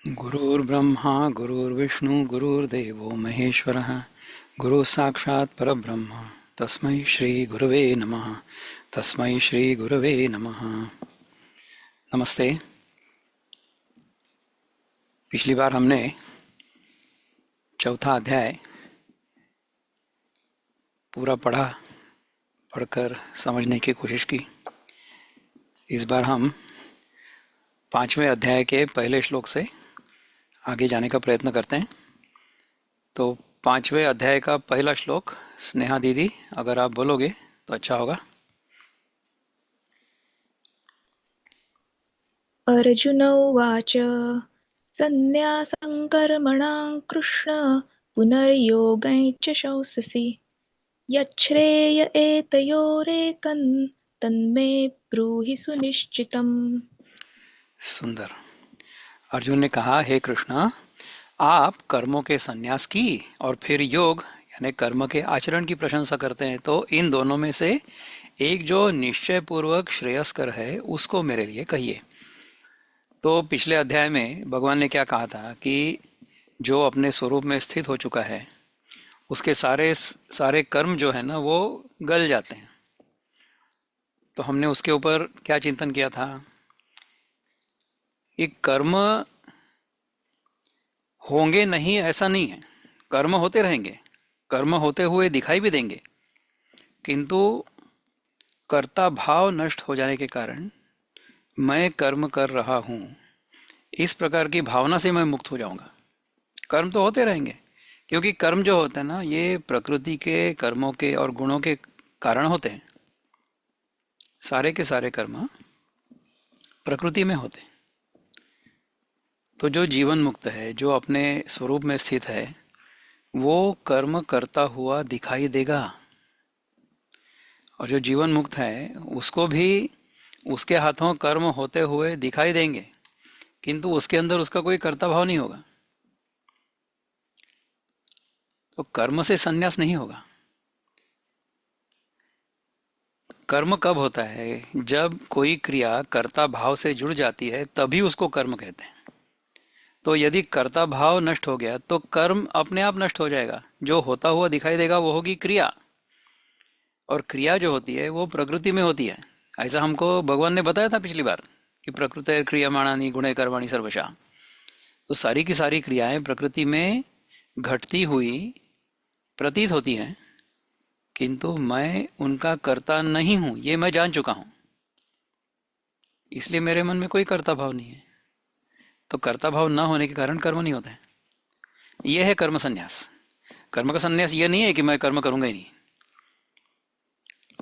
गुरुर्ब्रह्मा गुरुर्विष्णु गुरुर्देवो महेश्वरः गुरुः साक्षात् परब्रह्म तस्मै श्री गुरवे नमः। तस्मै श्री गुरवे नमः। नमस्ते। पिछली बार हमने चौथा अध्याय पूरा पढ़कर समझने की कोशिश की। इस बार हम पांचवें अध्याय के पहले श्लोक से आगे जाने का प्रयत्न करते हैं। तो पांचवें अध्याय का पहला श्लोक स्नेहा दीदी अगर आप बोलोगे तो अच्छा होगा। अर्जुन उवाच सन्न्यासं कर्मणां कृष्ण पुनर्योगं च शंससि यच्छ्रेय एतयोरेकं तन्मे ब्रूहि सुनिश्चितम्। सुंदर। अर्जुन ने कहा, हे कृष्ण, आप कर्मों के संन्यास की और फिर योग यानी कर्म के आचरण की प्रशंसा करते हैं, तो इन दोनों में से एक जो निश्चय पूर्वक श्रेयस्कर है उसको मेरे लिए कहिए। तो पिछले अध्याय में भगवान ने क्या कहा था कि जो अपने स्वरूप में स्थित हो चुका है उसके सारे सारे कर्म जो है ना वो गल जाते हैं। तो हमने उसके ऊपर क्या चिंतन किया था कि कर्म होंगे नहीं ऐसा नहीं है, कर्म होते रहेंगे, कर्म होते हुए दिखाई भी देंगे, किंतु कर्ता भाव नष्ट हो जाने के कारण मैं कर्म कर रहा हूं इस प्रकार की भावना से मैं मुक्त हो जाऊंगा। कर्म तो होते रहेंगे, क्योंकि कर्म जो होते हैं ना ये प्रकृति के कर्मों के और गुणों के कारण होते हैं। सारे के सारे कर्म प्रकृति में होते हैं। तो जो जीवन मुक्त है, जो अपने स्वरूप में स्थित है, वो कर्म करता हुआ दिखाई देगा। और जो जीवन मुक्त है उसको भी उसके हाथों कर्म होते हुए दिखाई देंगे, किंतु उसके अंदर उसका कोई कर्ता भाव नहीं होगा। तो कर्म से संन्यास नहीं होगा। कर्म कब होता है? जब कोई क्रिया कर्ता भाव से जुड़ जाती है तभी उसको कर्म कहते हैं। तो यदि कर्ता भाव नष्ट हो गया तो कर्म अपने आप नष्ट हो जाएगा। जो होता हुआ दिखाई देगा वो होगी क्रिया, और क्रिया जो होती है वो प्रकृति में होती है। ऐसा हमको भगवान ने बताया था पिछली बार कि प्रकृति क्रियमाणानि गुणे कर्माणि सर्वशः। तो सारी की सारी क्रियाएं प्रकृति में घटती हुई प्रतीत होती हैं, किंतु मैं उनका कर्ता नहीं हूं, ये मैं जान चुका हूं। इसलिए मेरे मन में कोई कर्ता भाव नहीं है। तो कर्ता भाव न होने के कारण कर्म नहीं होता है। यह है कर्म संन्यास। कर्म का संन्यास यह नहीं है कि मैं कर्म करूंगा ही नहीं।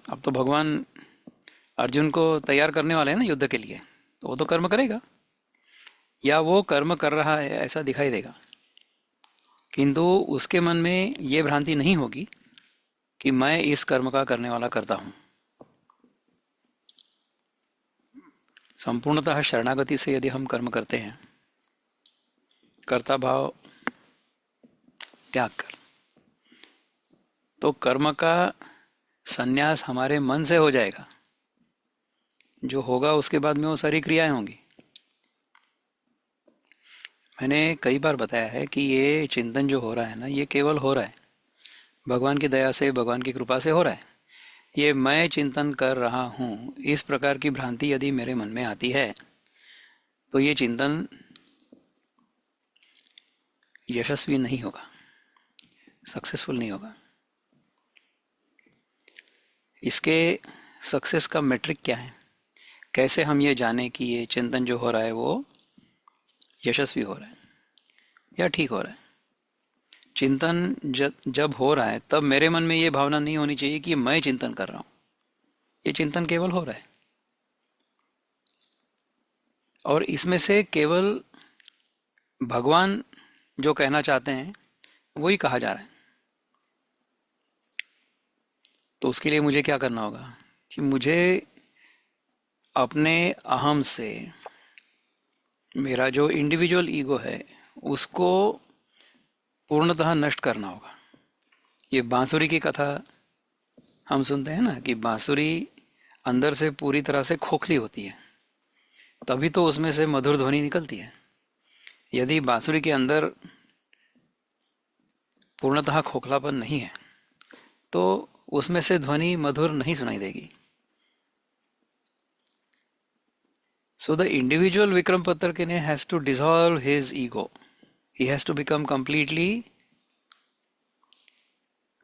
अब तो भगवान अर्जुन को तैयार करने वाले हैं ना युद्ध के लिए, तो वो तो कर्म करेगा, या वो कर्म कर रहा है ऐसा दिखाई देगा, किंतु उसके मन में ये भ्रांति नहीं होगी कि मैं इस कर्म का करने वाला करता हूं। संपूर्णतः शरणागति से यदि हम कर्म करते हैं, कर्ता भाव त्याग कर, तो कर्म का संन्यास हमारे मन से हो जाएगा। जो होगा उसके बाद में वो सारी क्रियाएं होंगी। मैंने कई बार बताया है कि ये चिंतन जो हो रहा है ना ये केवल हो रहा है भगवान की दया से, भगवान की कृपा से हो रहा है। ये मैं चिंतन कर रहा हूँ इस प्रकार की भ्रांति यदि मेरे मन में आती है तो ये चिंतन यशस्वी नहीं होगा, सक्सेसफुल नहीं होगा। इसके सक्सेस का मेट्रिक क्या है? कैसे हम ये जाने कि ये चिंतन जो हो रहा है वो यशस्वी हो रहा है या ठीक हो रहा है? चिंतन जब हो रहा है तब मेरे मन में ये भावना नहीं होनी चाहिए कि मैं चिंतन कर रहा हूँ। ये चिंतन केवल हो रहा है, और इसमें से केवल भगवान जो कहना चाहते हैं वही कहा जा रहा है। तो उसके लिए मुझे क्या करना होगा कि मुझे अपने अहम से, मेरा जो इंडिविजुअल ईगो है उसको पूर्णतः नष्ट करना होगा। ये बांसुरी की कथा हम सुनते हैं ना कि बांसुरी अंदर से पूरी तरह से खोखली होती है, तभी तो उसमें से मधुर ध्वनि निकलती है। यदि बांसुरी के अंदर पूर्णतः खोखलापन नहीं है तो उसमें से ध्वनि मधुर नहीं सुनाई देगी. So the individual Vikram Patrkane has to dissolve his ego. He has to become completely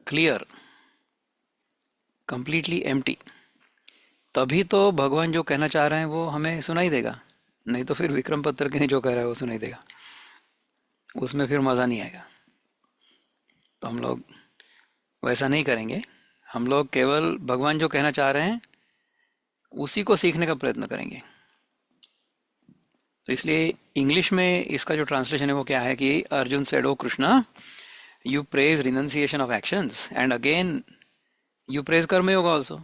clear, completely empty. तभी तो भगवान जो कहना चाह रहे हैं वो हमें सुनाई देगा. नहीं तो फिर विक्रम पत्रकने जो कह रहा है वो सुनाई देगा, उसमें फिर मज़ा नहीं आएगा. तो हम लोग वैसा नहीं करेंगे. हम लोग केवल भगवान जो कहना चाह रहे हैं उसी को सीखने का प्रयत्न करेंगे. तो इसलिए इंग्लिश में इसका जो ट्रांसलेशन है वो क्या है कि Arjun said, O Krishna, you praise renunciation of actions and again you praise karma yoga also.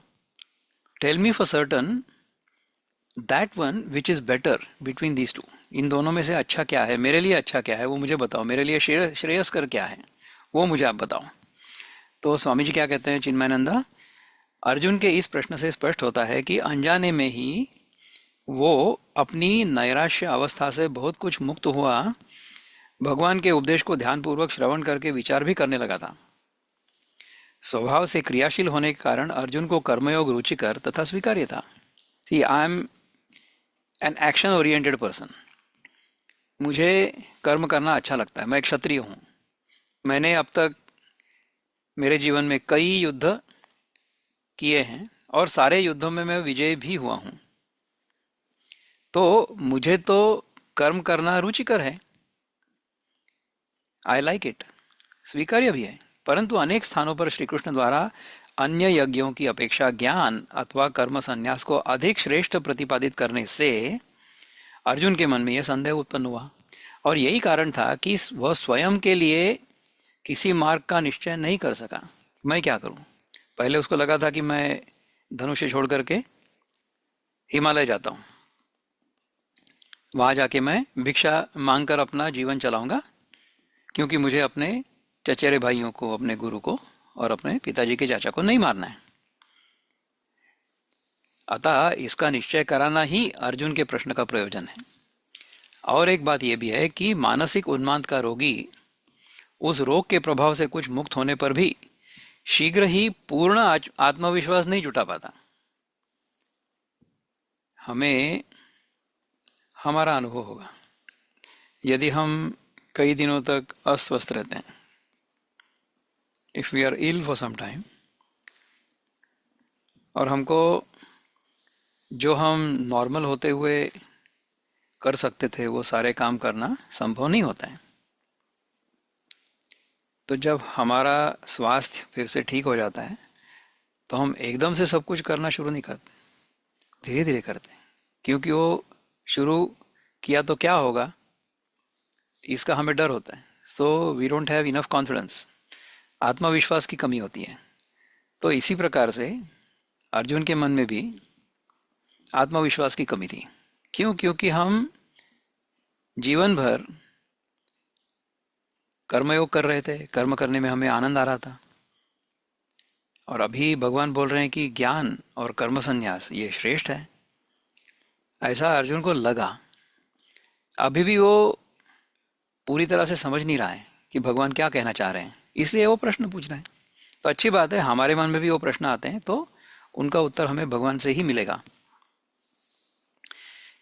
Tell me for certain that one which is better between these two. इन दोनों में से अच्छा क्या है, मेरे लिए अच्छा क्या है वो मुझे बताओ. मेरे लिए श्रेयस्कर क्या है वो मुझे आप बताओ. तो स्वामी जी क्या कहते हैं चिन्मयानंदा, अर्जुन के इस प्रश्न से स्पष्ट होता है कि अनजाने में ही वो अपनी नैराश्य अवस्था से बहुत कुछ मुक्त हुआ, भगवान के उपदेश को ध्यानपूर्वक श्रवण करके विचार भी करने लगा था. स्वभाव से क्रियाशील होने के कारण अर्जुन को कर्मयोग रुचिकर तथा स्वीकार्य था. See I am an action oriented person. मुझे कर्म करना अच्छा लगता है. मैं एक क्षत्रिय हूँ. मैंने अब तक मेरे जीवन में कई युद्ध किए हैं और सारे युद्धों में मैं विजयी भी हुआ हूँ. तो मुझे तो कर्म करना रुचिकर है. आई लाइक इट, स्वीकार्य भी है. परंतु अनेक स्थानों पर श्री कृष्ण द्वारा अन्य यज्ञों की अपेक्षा ज्ञान अथवा कर्म संन्यास को अधिक श्रेष्ठ प्रतिपादित करने से अर्जुन के मन में यह संदेह उत्पन्न हुआ. और यही कारण था कि वह स्वयं के लिए किसी मार्ग का निश्चय नहीं कर सका. मैं क्या करूं? पहले उसको लगा था कि मैं धनुष छोड़ करके हिमालय जाता हूं, वहां जाके मैं भिक्षा मांगकर अपना जीवन चलाऊंगा, क्योंकि मुझे अपने चचेरे भाइयों को, अपने गुरु को और अपने पिताजी के चाचा को नहीं मारना है. अतः इसका निश्चय कराना ही अर्जुन के प्रश्न का प्रयोजन है. और एक बात यह भी है कि मानसिक उन्माद का रोगी उस रोग के प्रभाव से कुछ मुक्त होने पर भी शीघ्र ही पूर्ण आत्मविश्वास नहीं जुटा पाता. हमें हमारा अनुभव होगा, यदि हम कई दिनों तक अस्वस्थ रहते हैं, if we are ill for some time, और हमको जो हम नॉर्मल होते हुए कर सकते थे वो सारे काम करना संभव नहीं होता है. तो जब हमारा स्वास्थ्य फिर से ठीक हो जाता है तो हम एकदम से सब कुछ करना शुरू नहीं करते, धीरे धीरे करते हैं. क्योंकि वो शुरू किया तो क्या होगा इसका हमें डर होता है. So we don't have enough confidence. आत्मविश्वास की कमी होती है. तो इसी प्रकार से अर्जुन के मन में भी आत्मविश्वास की कमी थी. क्यों? क्योंकि हम जीवन भर कर्मयोग कर रहे थे, कर्म करने में हमें आनंद आ रहा था, और अभी भगवान बोल रहे हैं कि ज्ञान और कर्म संन्यास ये श्रेष्ठ है. ऐसा अर्जुन को लगा. अभी भी वो पूरी तरह से समझ नहीं रहा है कि भगवान क्या कहना चाह रहे हैं, इसलिए वो प्रश्न पूछ रहे हैं. तो अच्छी बात है, हमारे मन में भी वो प्रश्न आते हैं तो उनका उत्तर हमें भगवान से ही मिलेगा.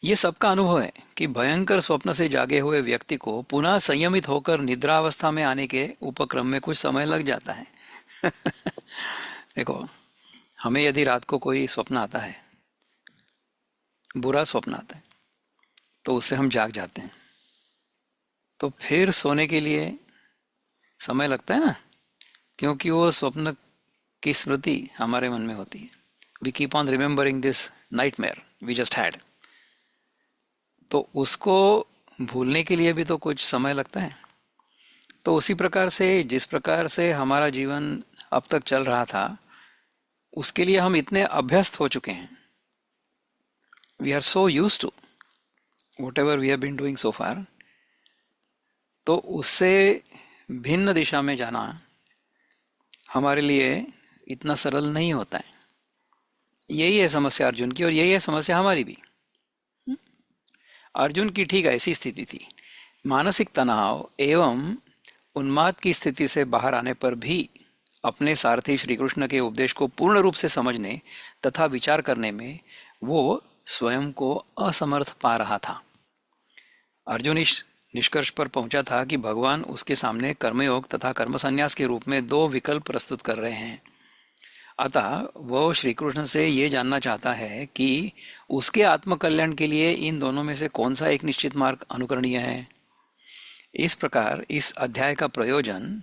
ये सबका अनुभव है कि भयंकर स्वप्न से जागे हुए व्यक्ति को पुनः संयमित होकर निद्रावस्था में आने के उपक्रम में कुछ समय लग जाता है. देखो, हमें यदि रात को कोई स्वप्न आता है, बुरा स्वप्न आता है, तो उससे हम जाग जाते हैं. तो फिर सोने के लिए समय लगता है ना, क्योंकि वो स्वप्न की स्मृति हमारे मन में होती है. We keep on remembering this nightmare we just had. तो उसको भूलने के लिए भी तो कुछ समय लगता है. तो उसी प्रकार से जिस प्रकार से हमारा जीवन अब तक चल रहा था, उसके लिए हम इतने अभ्यस्त हो चुके हैं. We are so used to whatever we have been doing so far. तो उससे भिन्न दिशा में जाना हमारे लिए इतना सरल नहीं होता है. यही है समस्या अर्जुन की, और यही है समस्या हमारी भी. अर्जुन की ठीक ऐसी स्थिति थी. मानसिक तनाव एवं उन्माद की स्थिति से बाहर आने पर भी अपने सारथी श्री कृष्ण के उपदेश को पूर्ण रूप से समझने तथा विचार करने में वो स्वयं को असमर्थ पा रहा था। अर्जुन इस निष्कर्ष पर पहुंचा था कि भगवान उसके सामने कर्मयोग तथा कर्म संन्यास के रूप में दो विकल्प प्रस्तुत कर रहे हैं। अतः वह श्री कृष्ण से ये जानना चाहता है कि उसके आत्मकल्याण के लिए इन दोनों में से कौन सा एक निश्चित मार्ग अनुकरणीय है। इस प्रकार इस अध्याय का प्रयोजन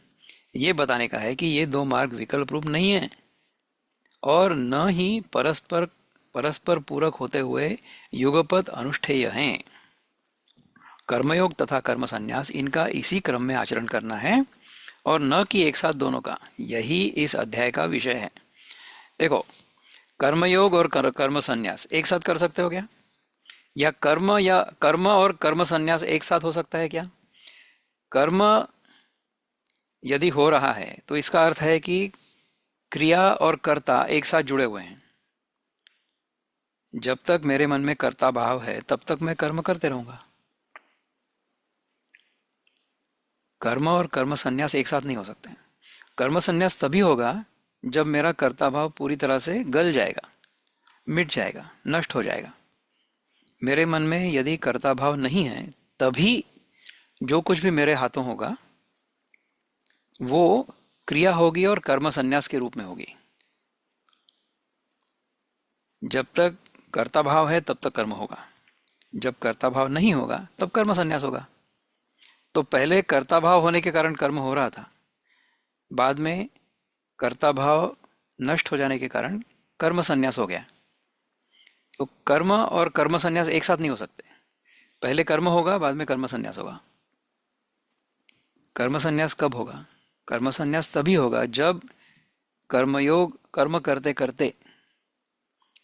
ये बताने का है कि ये दो मार्ग विकल्प रूप नहीं है और न ही परस्पर परस्पर पूरक होते हुए युगपत अनुष्ठेय हैं। कर्मयोग तथा कर्म संन्यास इनका इसी क्रम में आचरण करना है और न कि एक साथ दोनों का। यही इस अध्याय का विषय है। देखो, कर्मयोग और कर्म संन्यास एक साथ कर सकते हो क्या? या कर्म और कर्म संन्यास एक साथ हो सकता है क्या? कर्म यदि हो रहा है तो इसका अर्थ है कि क्रिया और कर्ता एक साथ जुड़े हुए हैं। जब तक मेरे मन में कर्ता भाव है तब तक मैं कर्म करते रहूंगा। कर्म और कर्म संन्यास एक साथ नहीं हो सकते। कर्म संन्यास तभी होगा जब मेरा कर्ता भाव पूरी तरह से गल जाएगा, मिट जाएगा, नष्ट हो जाएगा। मेरे मन में यदि कर्ता भाव नहीं है तभी जो कुछ भी मेरे हाथों होगा वो क्रिया होगी और कर्म संन्यास के रूप में होगी। जब तक कर्ता भाव है तब तक कर्म होगा, जब कर्ता भाव नहीं होगा तब कर्म संन्यास होगा। तो पहले कर्ता भाव होने के कारण कर्म हो रहा था, बाद में कर्ता भाव नष्ट हो जाने के कारण कर्म संन्यास हो गया। तो कर्म और कर्म संन्यास एक साथ नहीं हो सकते। पहले कर्म होगा, बाद में कर्म संन्यास होगा। कर्म संन्यास कब होगा? कर्म संन्यास तभी होगा जब कर्मयोग कर्म करते करते,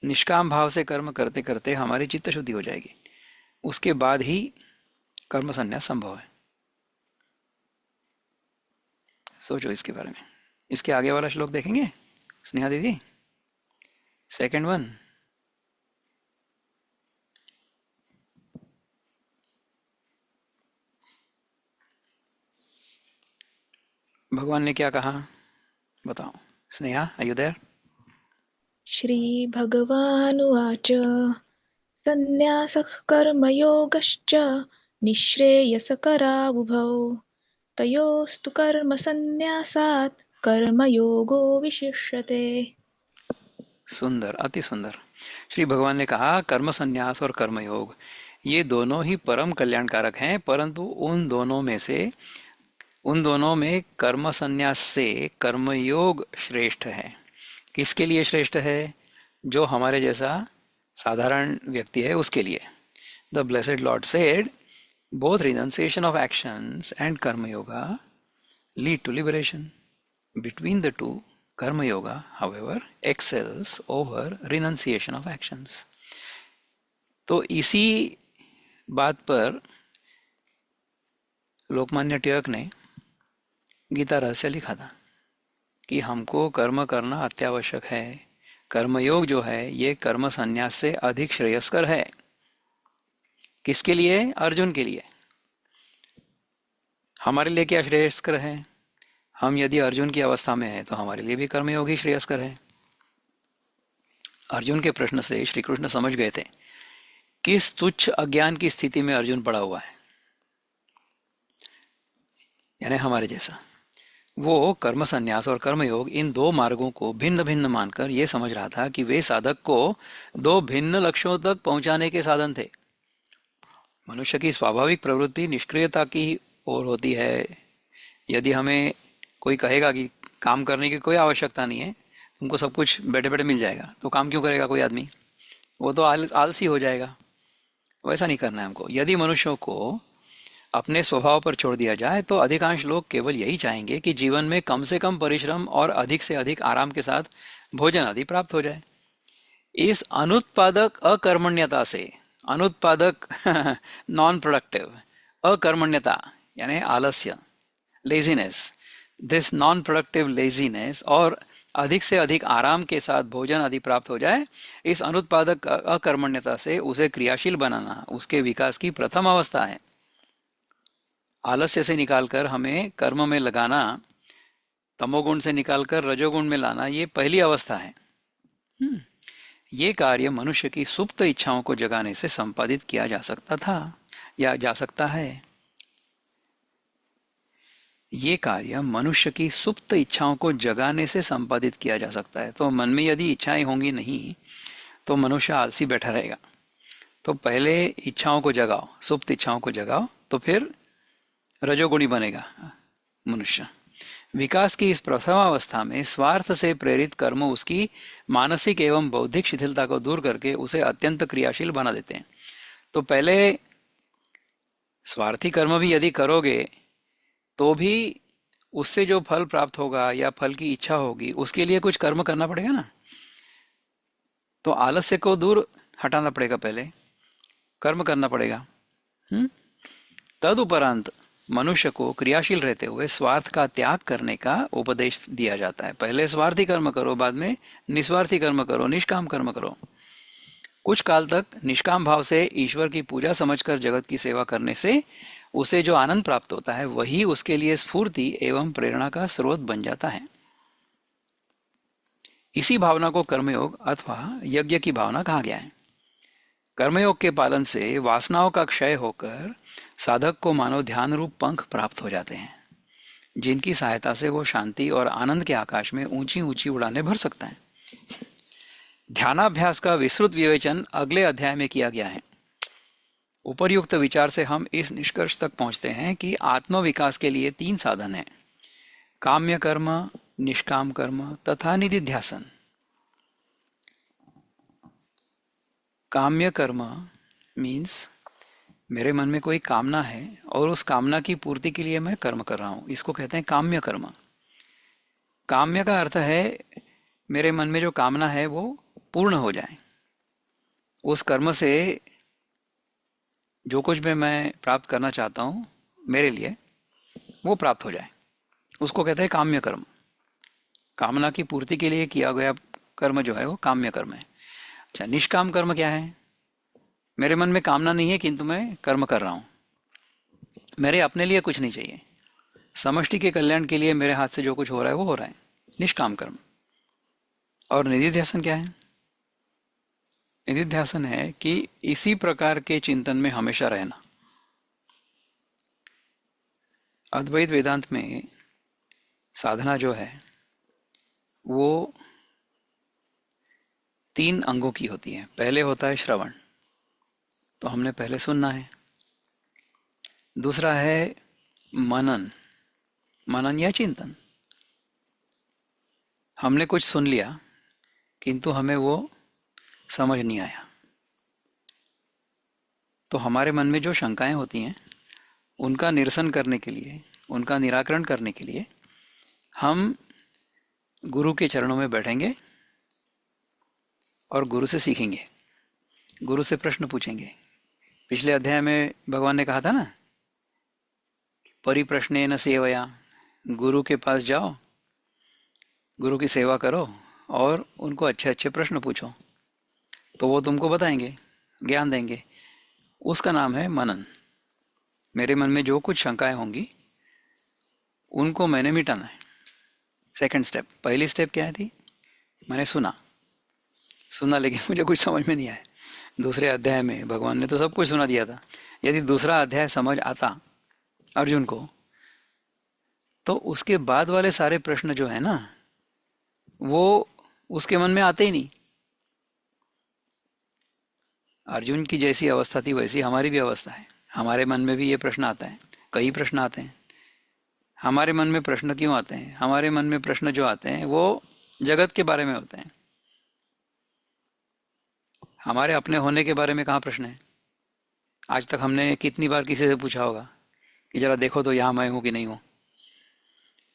निष्काम भाव से कर्म करते करते हमारी चित्त शुद्धि हो जाएगी। उसके बाद ही कर्म संन्यास संभव है। सोचो इसके बारे में। इसके आगे वाला श्लोक देखेंगे स्नेहा दीदी, सेकंड वन। भगवान ने क्या कहा बताओ। Sneha, are you there? श्रीभगवानुवाच सन्न्यासः कर्मयोगश्च निःश्रेयसकरावुभौ तयोस्तु कर्मसन्न्यासात् कर्मयोगो विशिष्यते। सुंदर, अति सुंदर। श्री भगवान ने कहा कर्म संन्यास और कर्मयोग ये दोनों ही परम कल्याणकारक हैं, परंतु उन दोनों में कर्म संन्यास से कर्मयोग श्रेष्ठ है। किसके लिए श्रेष्ठ है? जो हमारे जैसा साधारण व्यक्ति है उसके लिए। The blessed lord said both renunciation of actions and karma yoga lead to liberation. Between the two, karma yoga however excels over renunciation of actions। तो इसी बात पर लोकमान्य टिळक ने गीता रहस्य लिखा था कि हमको कर्म करना अत्यावश्यक है। कर्मयोग जो है ये कर्म संन्यास से अधिक श्रेयस्कर है। किसके लिए? अर्जुन के लिए। हमारे लिए क्या श्रेयस्कर है? हम यदि अर्जुन की अवस्था में हैं तो हमारे लिए भी कर्मयोग ही श्रेयस्कर है। अर्जुन के प्रश्न से श्री कृष्ण समझ गए थे किस तुच्छ अज्ञान की स्थिति में अर्जुन पड़ा हुआ है, यानी हमारे जैसा। वो कर्म संन्यास और कर्मयोग इन दो मार्गों को भिन्न भिन्न मानकर ये समझ रहा था कि वे साधक को दो भिन्न लक्ष्यों तक पहुंचाने के साधन थे। मनुष्य की स्वाभाविक प्रवृत्ति निष्क्रियता की ओर होती है। यदि हमें कोई कहेगा कि काम करने की कोई आवश्यकता नहीं है, तुमको सब कुछ बैठे बैठे मिल जाएगा, तो काम क्यों करेगा कोई आदमी? वो तो आलसी हो जाएगा। वैसा नहीं करना है हमको। यदि मनुष्यों को अपने स्वभाव पर छोड़ दिया जाए तो अधिकांश लोग केवल यही चाहेंगे कि जीवन में कम से कम परिश्रम और अधिक से अधिक आराम के साथ भोजन आदि प्राप्त हो जाए। इस अनुत्पादक अकर्मण्यता से, अनुत्पादक नॉन प्रोडक्टिव, अकर्मण्यता यानी आलस्य, laziness, this non productive laziness और अधिक से अधिक आराम के साथ भोजन आदि प्राप्त हो जाए, इस अनुत्पादक अकर्मण्यता से उसे क्रियाशील बनाना उसके विकास की प्रथम अवस्था है। आलस्य से निकालकर हमें कर्म में लगाना, तमोगुण से निकालकर रजोगुण में लाना, ये पहली अवस्था है। हम्म, ये कार्य मनुष्य की सुप्त इच्छाओं को जगाने से संपादित किया जा सकता था या जा सकता है। ये कार्य मनुष्य की सुप्त इच्छाओं को जगाने से संपादित किया जा सकता है। तो मन में यदि इच्छाएं होंगी नहीं तो मनुष्य आलसी बैठा रहेगा। तो पहले इच्छाओं को जगाओ, सुप्त इच्छाओं को जगाओ, तो फिर रजोगुणी बनेगा मनुष्य। विकास की इस प्रथमावस्था में स्वार्थ से प्रेरित कर्म उसकी मानसिक एवं बौद्धिक शिथिलता को दूर करके उसे अत्यंत क्रियाशील बना देते हैं। तो पहले स्वार्थी कर्म भी यदि करोगे तो भी उससे जो फल प्राप्त होगा या फल की इच्छा होगी उसके लिए कुछ कर्म करना पड़ेगा ना। तो आलस्य को दूर हटाना पड़ेगा, पहले कर्म करना पड़ेगा। हम्म तदुपरांत मनुष्य को क्रियाशील रहते हुए स्वार्थ का त्याग करने का उपदेश दिया जाता है। पहले स्वार्थी कर्म करो, बाद में निस्वार्थी कर्म करो, निष्काम कर्म करो। कुछ काल तक निष्काम भाव से ईश्वर की पूजा समझकर जगत की सेवा करने से उसे जो आनंद प्राप्त होता है वही उसके लिए स्फूर्ति एवं प्रेरणा का स्रोत बन जाता है। इसी भावना को कर्मयोग अथवा यज्ञ की भावना कहा गया है। कर्मयोग के पालन से वासनाओं का क्षय होकर साधक को मानव ध्यान रूप पंख प्राप्त हो जाते हैं, जिनकी सहायता से वो शांति और आनंद के आकाश में ऊंची ऊंची उड़ानें भर सकता है। ध्यानाभ्यास का विस्तृत विवेचन अगले अध्याय में किया गया है। उपर्युक्त विचार से हम इस निष्कर्ष तक पहुंचते हैं कि आत्म विकास के लिए 3 साधन हैं: काम्य कर्म, निष्काम कर्म तथा निधिध्यासन। काम्य कर्म मीन्स मेरे मन में कोई कामना है और उस कामना की पूर्ति के लिए मैं कर्म कर रहा हूं, इसको कहते हैं काम्य कर्म। काम्य का अर्थ है मेरे मन में जो कामना है वो पूर्ण हो जाए, उस कर्म से जो कुछ भी मैं प्राप्त करना चाहता हूं मेरे लिए वो प्राप्त हो जाए, उसको कहते हैं काम्य कर्म। कामना की पूर्ति के लिए किया गया कर्म जो है वो काम्य कर्म है। अच्छा, निष्काम कर्म क्या है? मेरे मन में कामना नहीं है किंतु मैं कर्म कर रहा हूं, मेरे अपने लिए कुछ नहीं चाहिए, समष्टि के कल्याण के लिए मेरे हाथ से जो कुछ हो रहा है वो हो रहा है, निष्काम कर्म। और निधिध्यासन क्या है? निधिध्यासन है कि इसी प्रकार के चिंतन में हमेशा रहना। अद्वैत वेदांत में साधना जो है वो 3 अंगों की होती है। पहले होता है श्रवण, तो हमने पहले सुनना है। दूसरा है मनन, मनन या चिंतन। हमने कुछ सुन लिया किंतु हमें वो समझ नहीं आया, तो हमारे मन में जो शंकाएं होती हैं उनका निरसन करने के लिए, उनका निराकरण करने के लिए हम गुरु के चरणों में बैठेंगे और गुरु से सीखेंगे, गुरु से प्रश्न पूछेंगे। पिछले अध्याय में भगवान ने कहा था ना, परिप्रश्नेन सेवया, गुरु के पास जाओ, गुरु की सेवा करो और उनको अच्छे अच्छे प्रश्न पूछो, तो वो तुमको बताएंगे, ज्ञान देंगे। उसका नाम है मनन। मेरे मन में जो कुछ शंकाएं होंगी उनको मैंने मिटाना है। Second step. पहली स्टेप क्या थी? मैंने सुना लेकिन मुझे कुछ समझ में नहीं आया। दूसरे अध्याय में भगवान ने तो सब कुछ सुना दिया था। यदि दूसरा अध्याय समझ आता अर्जुन को, तो उसके बाद वाले सारे प्रश्न जो है ना वो उसके मन में आते ही नहीं। अर्जुन की जैसी अवस्था थी वैसी हमारी भी अवस्था है। हमारे मन में भी ये प्रश्न आता है, कई प्रश्न आते हैं। हमारे मन में प्रश्न क्यों आते हैं? हमारे मन में प्रश्न जो आते हैं वो जगत के बारे में होते हैं। हमारे अपने होने के बारे में कहाँ प्रश्न है? आज तक हमने कितनी बार किसी से पूछा होगा कि जरा देखो तो यहाँ मैं हूं कि नहीं हूं।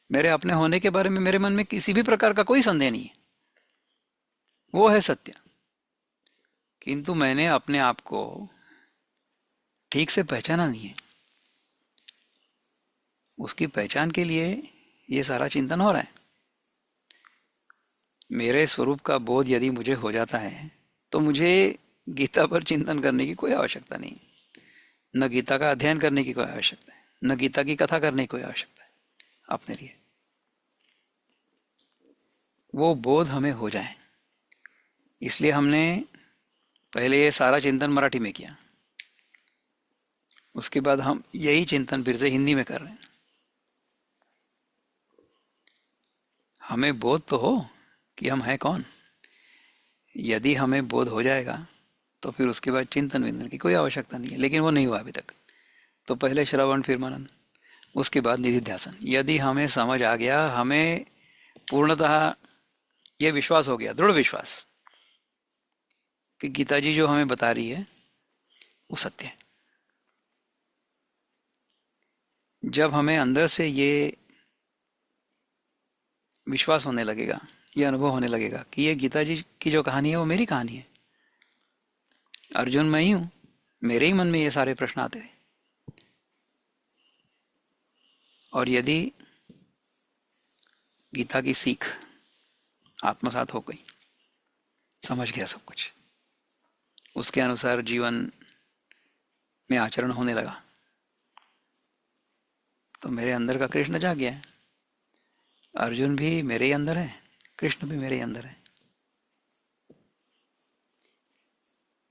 मेरे अपने होने के बारे में मेरे मन में किसी भी प्रकार का कोई संदेह नहीं है, वो है सत्य। किंतु मैंने अपने आप को ठीक से पहचाना नहीं है। उसकी पहचान के लिए ये सारा चिंतन हो रहा है। मेरे स्वरूप का बोध यदि मुझे हो जाता है तो मुझे गीता पर चिंतन करने की कोई आवश्यकता नहीं, न गीता का अध्ययन करने की कोई आवश्यकता है, न गीता की कथा करने की कोई आवश्यकता है अपने लिए। वो बोध हमें हो जाए, इसलिए हमने पहले ये सारा चिंतन मराठी में किया, उसके बाद हम यही चिंतन फिर से हिंदी में कर रहे हैं। हमें बोध तो हो कि हम हैं कौन। यदि हमें बोध हो जाएगा तो फिर उसके बाद चिंतन विंतन की कोई आवश्यकता नहीं है, लेकिन वो नहीं हुआ अभी तक। तो पहले श्रवण, फिर मनन, उसके बाद निधिध्यासन। यदि हमें समझ आ गया, हमें पूर्णतः ये विश्वास हो गया, दृढ़ विश्वास, कि गीता जी जो हमें बता रही है वो सत्य है। जब हमें अंदर से ये विश्वास होने लगेगा, ये अनुभव होने लगेगा कि ये गीता जी की जो कहानी है वो मेरी कहानी है, अर्जुन मैं ही हूं, मेरे ही मन में ये सारे प्रश्न आते थे, और यदि गीता की सीख आत्मसात हो गई, समझ गया सब कुछ, उसके अनुसार जीवन में आचरण होने लगा, तो मेरे अंदर का कृष्ण जाग गया है। अर्जुन भी मेरे ही अंदर है, कृष्ण भी मेरे ही अंदर है।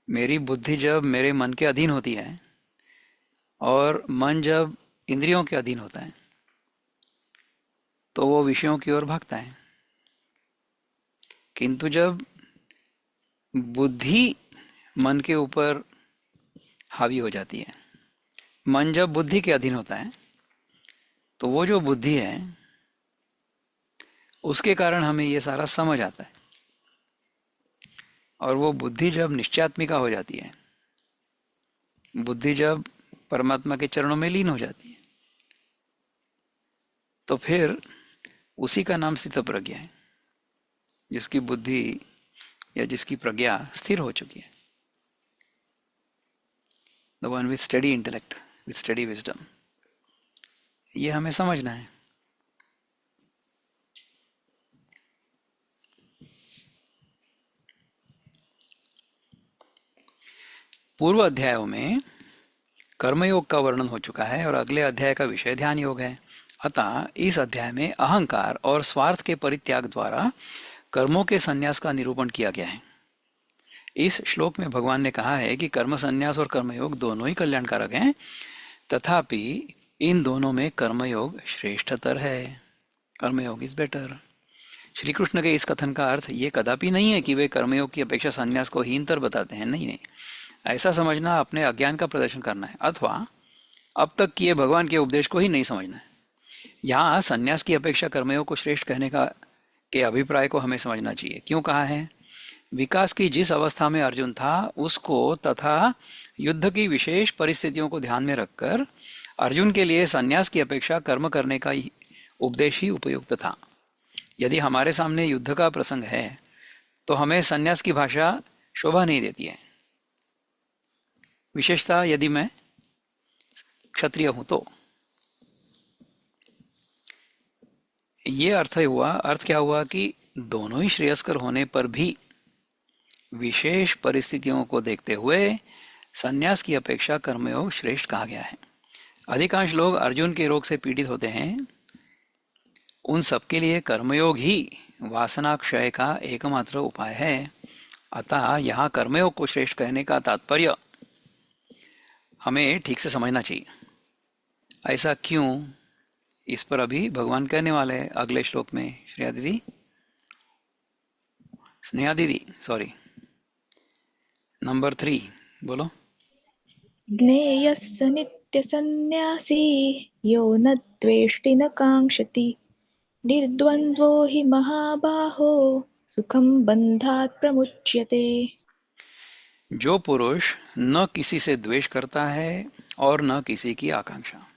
मेरी बुद्धि जब मेरे मन के अधीन होती है और मन जब इंद्रियों के अधीन होता है तो वो विषयों की ओर भागता है। किंतु जब बुद्धि मन के ऊपर हावी हो जाती है, मन जब बुद्धि के अधीन होता है, तो वो जो बुद्धि है उसके कारण हमें ये सारा समझ आता है। और वो बुद्धि जब निश्चयात्मिका हो जाती है, बुद्धि जब परमात्मा के चरणों में लीन हो जाती है, तो फिर उसी का नाम स्थित प्रज्ञा है, जिसकी बुद्धि या जिसकी प्रज्ञा स्थिर हो चुकी है। The one with study intellect, with study wisdom. ये हमें समझना है। पूर्व अध्यायों में कर्मयोग का वर्णन हो चुका है और अगले अध्याय का विषय ध्यान योग है। अतः इस अध्याय में अहंकार और स्वार्थ के परित्याग द्वारा कर्मों के संन्यास का निरूपण किया गया है। इस श्लोक में भगवान ने कहा है कि कर्म संन्यास और कर्मयोग दोनों ही कल्याणकारक हैं, तथापि इन दोनों में कर्मयोग श्रेष्ठतर है। कर्मयोग इज बेटर। श्री कृष्ण के इस कथन का अर्थ ये कदापि नहीं है कि वे कर्मयोग की अपेक्षा संन्यास को हीनतर बताते हैं। नहीं नहीं, ऐसा समझना अपने अज्ञान का प्रदर्शन करना है, अथवा अब तक किए भगवान के उपदेश को ही नहीं समझना है। यहाँ संन्यास की अपेक्षा कर्मयोग को श्रेष्ठ कहने का के अभिप्राय को हमें समझना चाहिए। क्यों कहा है? विकास की जिस अवस्था में अर्जुन था उसको तथा युद्ध की विशेष परिस्थितियों को ध्यान में रखकर अर्जुन के लिए संन्यास की अपेक्षा कर्म करने का उपदेश ही उपयुक्त था। यदि हमारे सामने युद्ध का प्रसंग है तो हमें संन्यास की भाषा शोभा नहीं देती है, विशेषतः यदि मैं क्षत्रिय हूं तो। ये अर्थ क्या हुआ कि दोनों ही श्रेयस्कर होने पर भी विशेष परिस्थितियों को देखते हुए संन्यास की अपेक्षा कर्मयोग श्रेष्ठ कहा गया है। अधिकांश लोग अर्जुन के रोग से पीड़ित होते हैं, उन सबके लिए कर्मयोग ही वासना क्षय का एकमात्र उपाय है। अतः यहाँ कर्मयोग को श्रेष्ठ कहने का तात्पर्य हमें ठीक से समझना चाहिए। ऐसा क्यों, इस पर अभी भगवान कहने वाले हैं अगले श्लोक में। स्नेहा दीदी सॉरी, नंबर 3 बोलो। ज्ञेयः स नित्यसन्न्यासी यो न द्वेष्टि न काङ्क्षति निर्द्वन्द्वो हि महाबाहो सुखं बन्धात् प्रमुच्यते। जो पुरुष न किसी से द्वेष करता है और न किसी की आकांक्षा,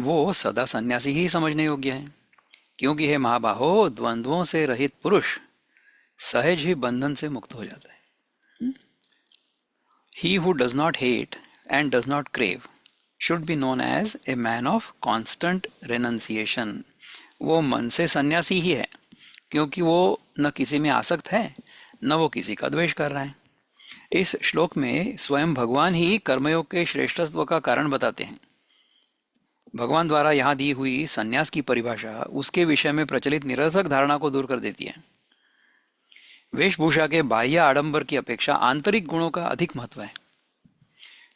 वो सदा सन्यासी ही समझने योग्य है, क्योंकि हे महाबाहो, द्वंद्वों से रहित पुरुष सहज ही बंधन से मुक्त हो जाता है। He who does not hate and does not crave should be known as a man of constant renunciation. वो मन से सन्यासी ही है, क्योंकि वो न किसी में आसक्त है न वो किसी का द्वेष कर रहा है। इस श्लोक में स्वयं भगवान ही कर्मयोग के श्रेष्ठत्व का कारण बताते हैं। भगवान द्वारा यहाँ दी हुई संन्यास की परिभाषा उसके विषय में प्रचलित निरर्थक धारणा को दूर कर देती है। वेशभूषा के बाह्य आडंबर की अपेक्षा आंतरिक गुणों का अधिक महत्व है।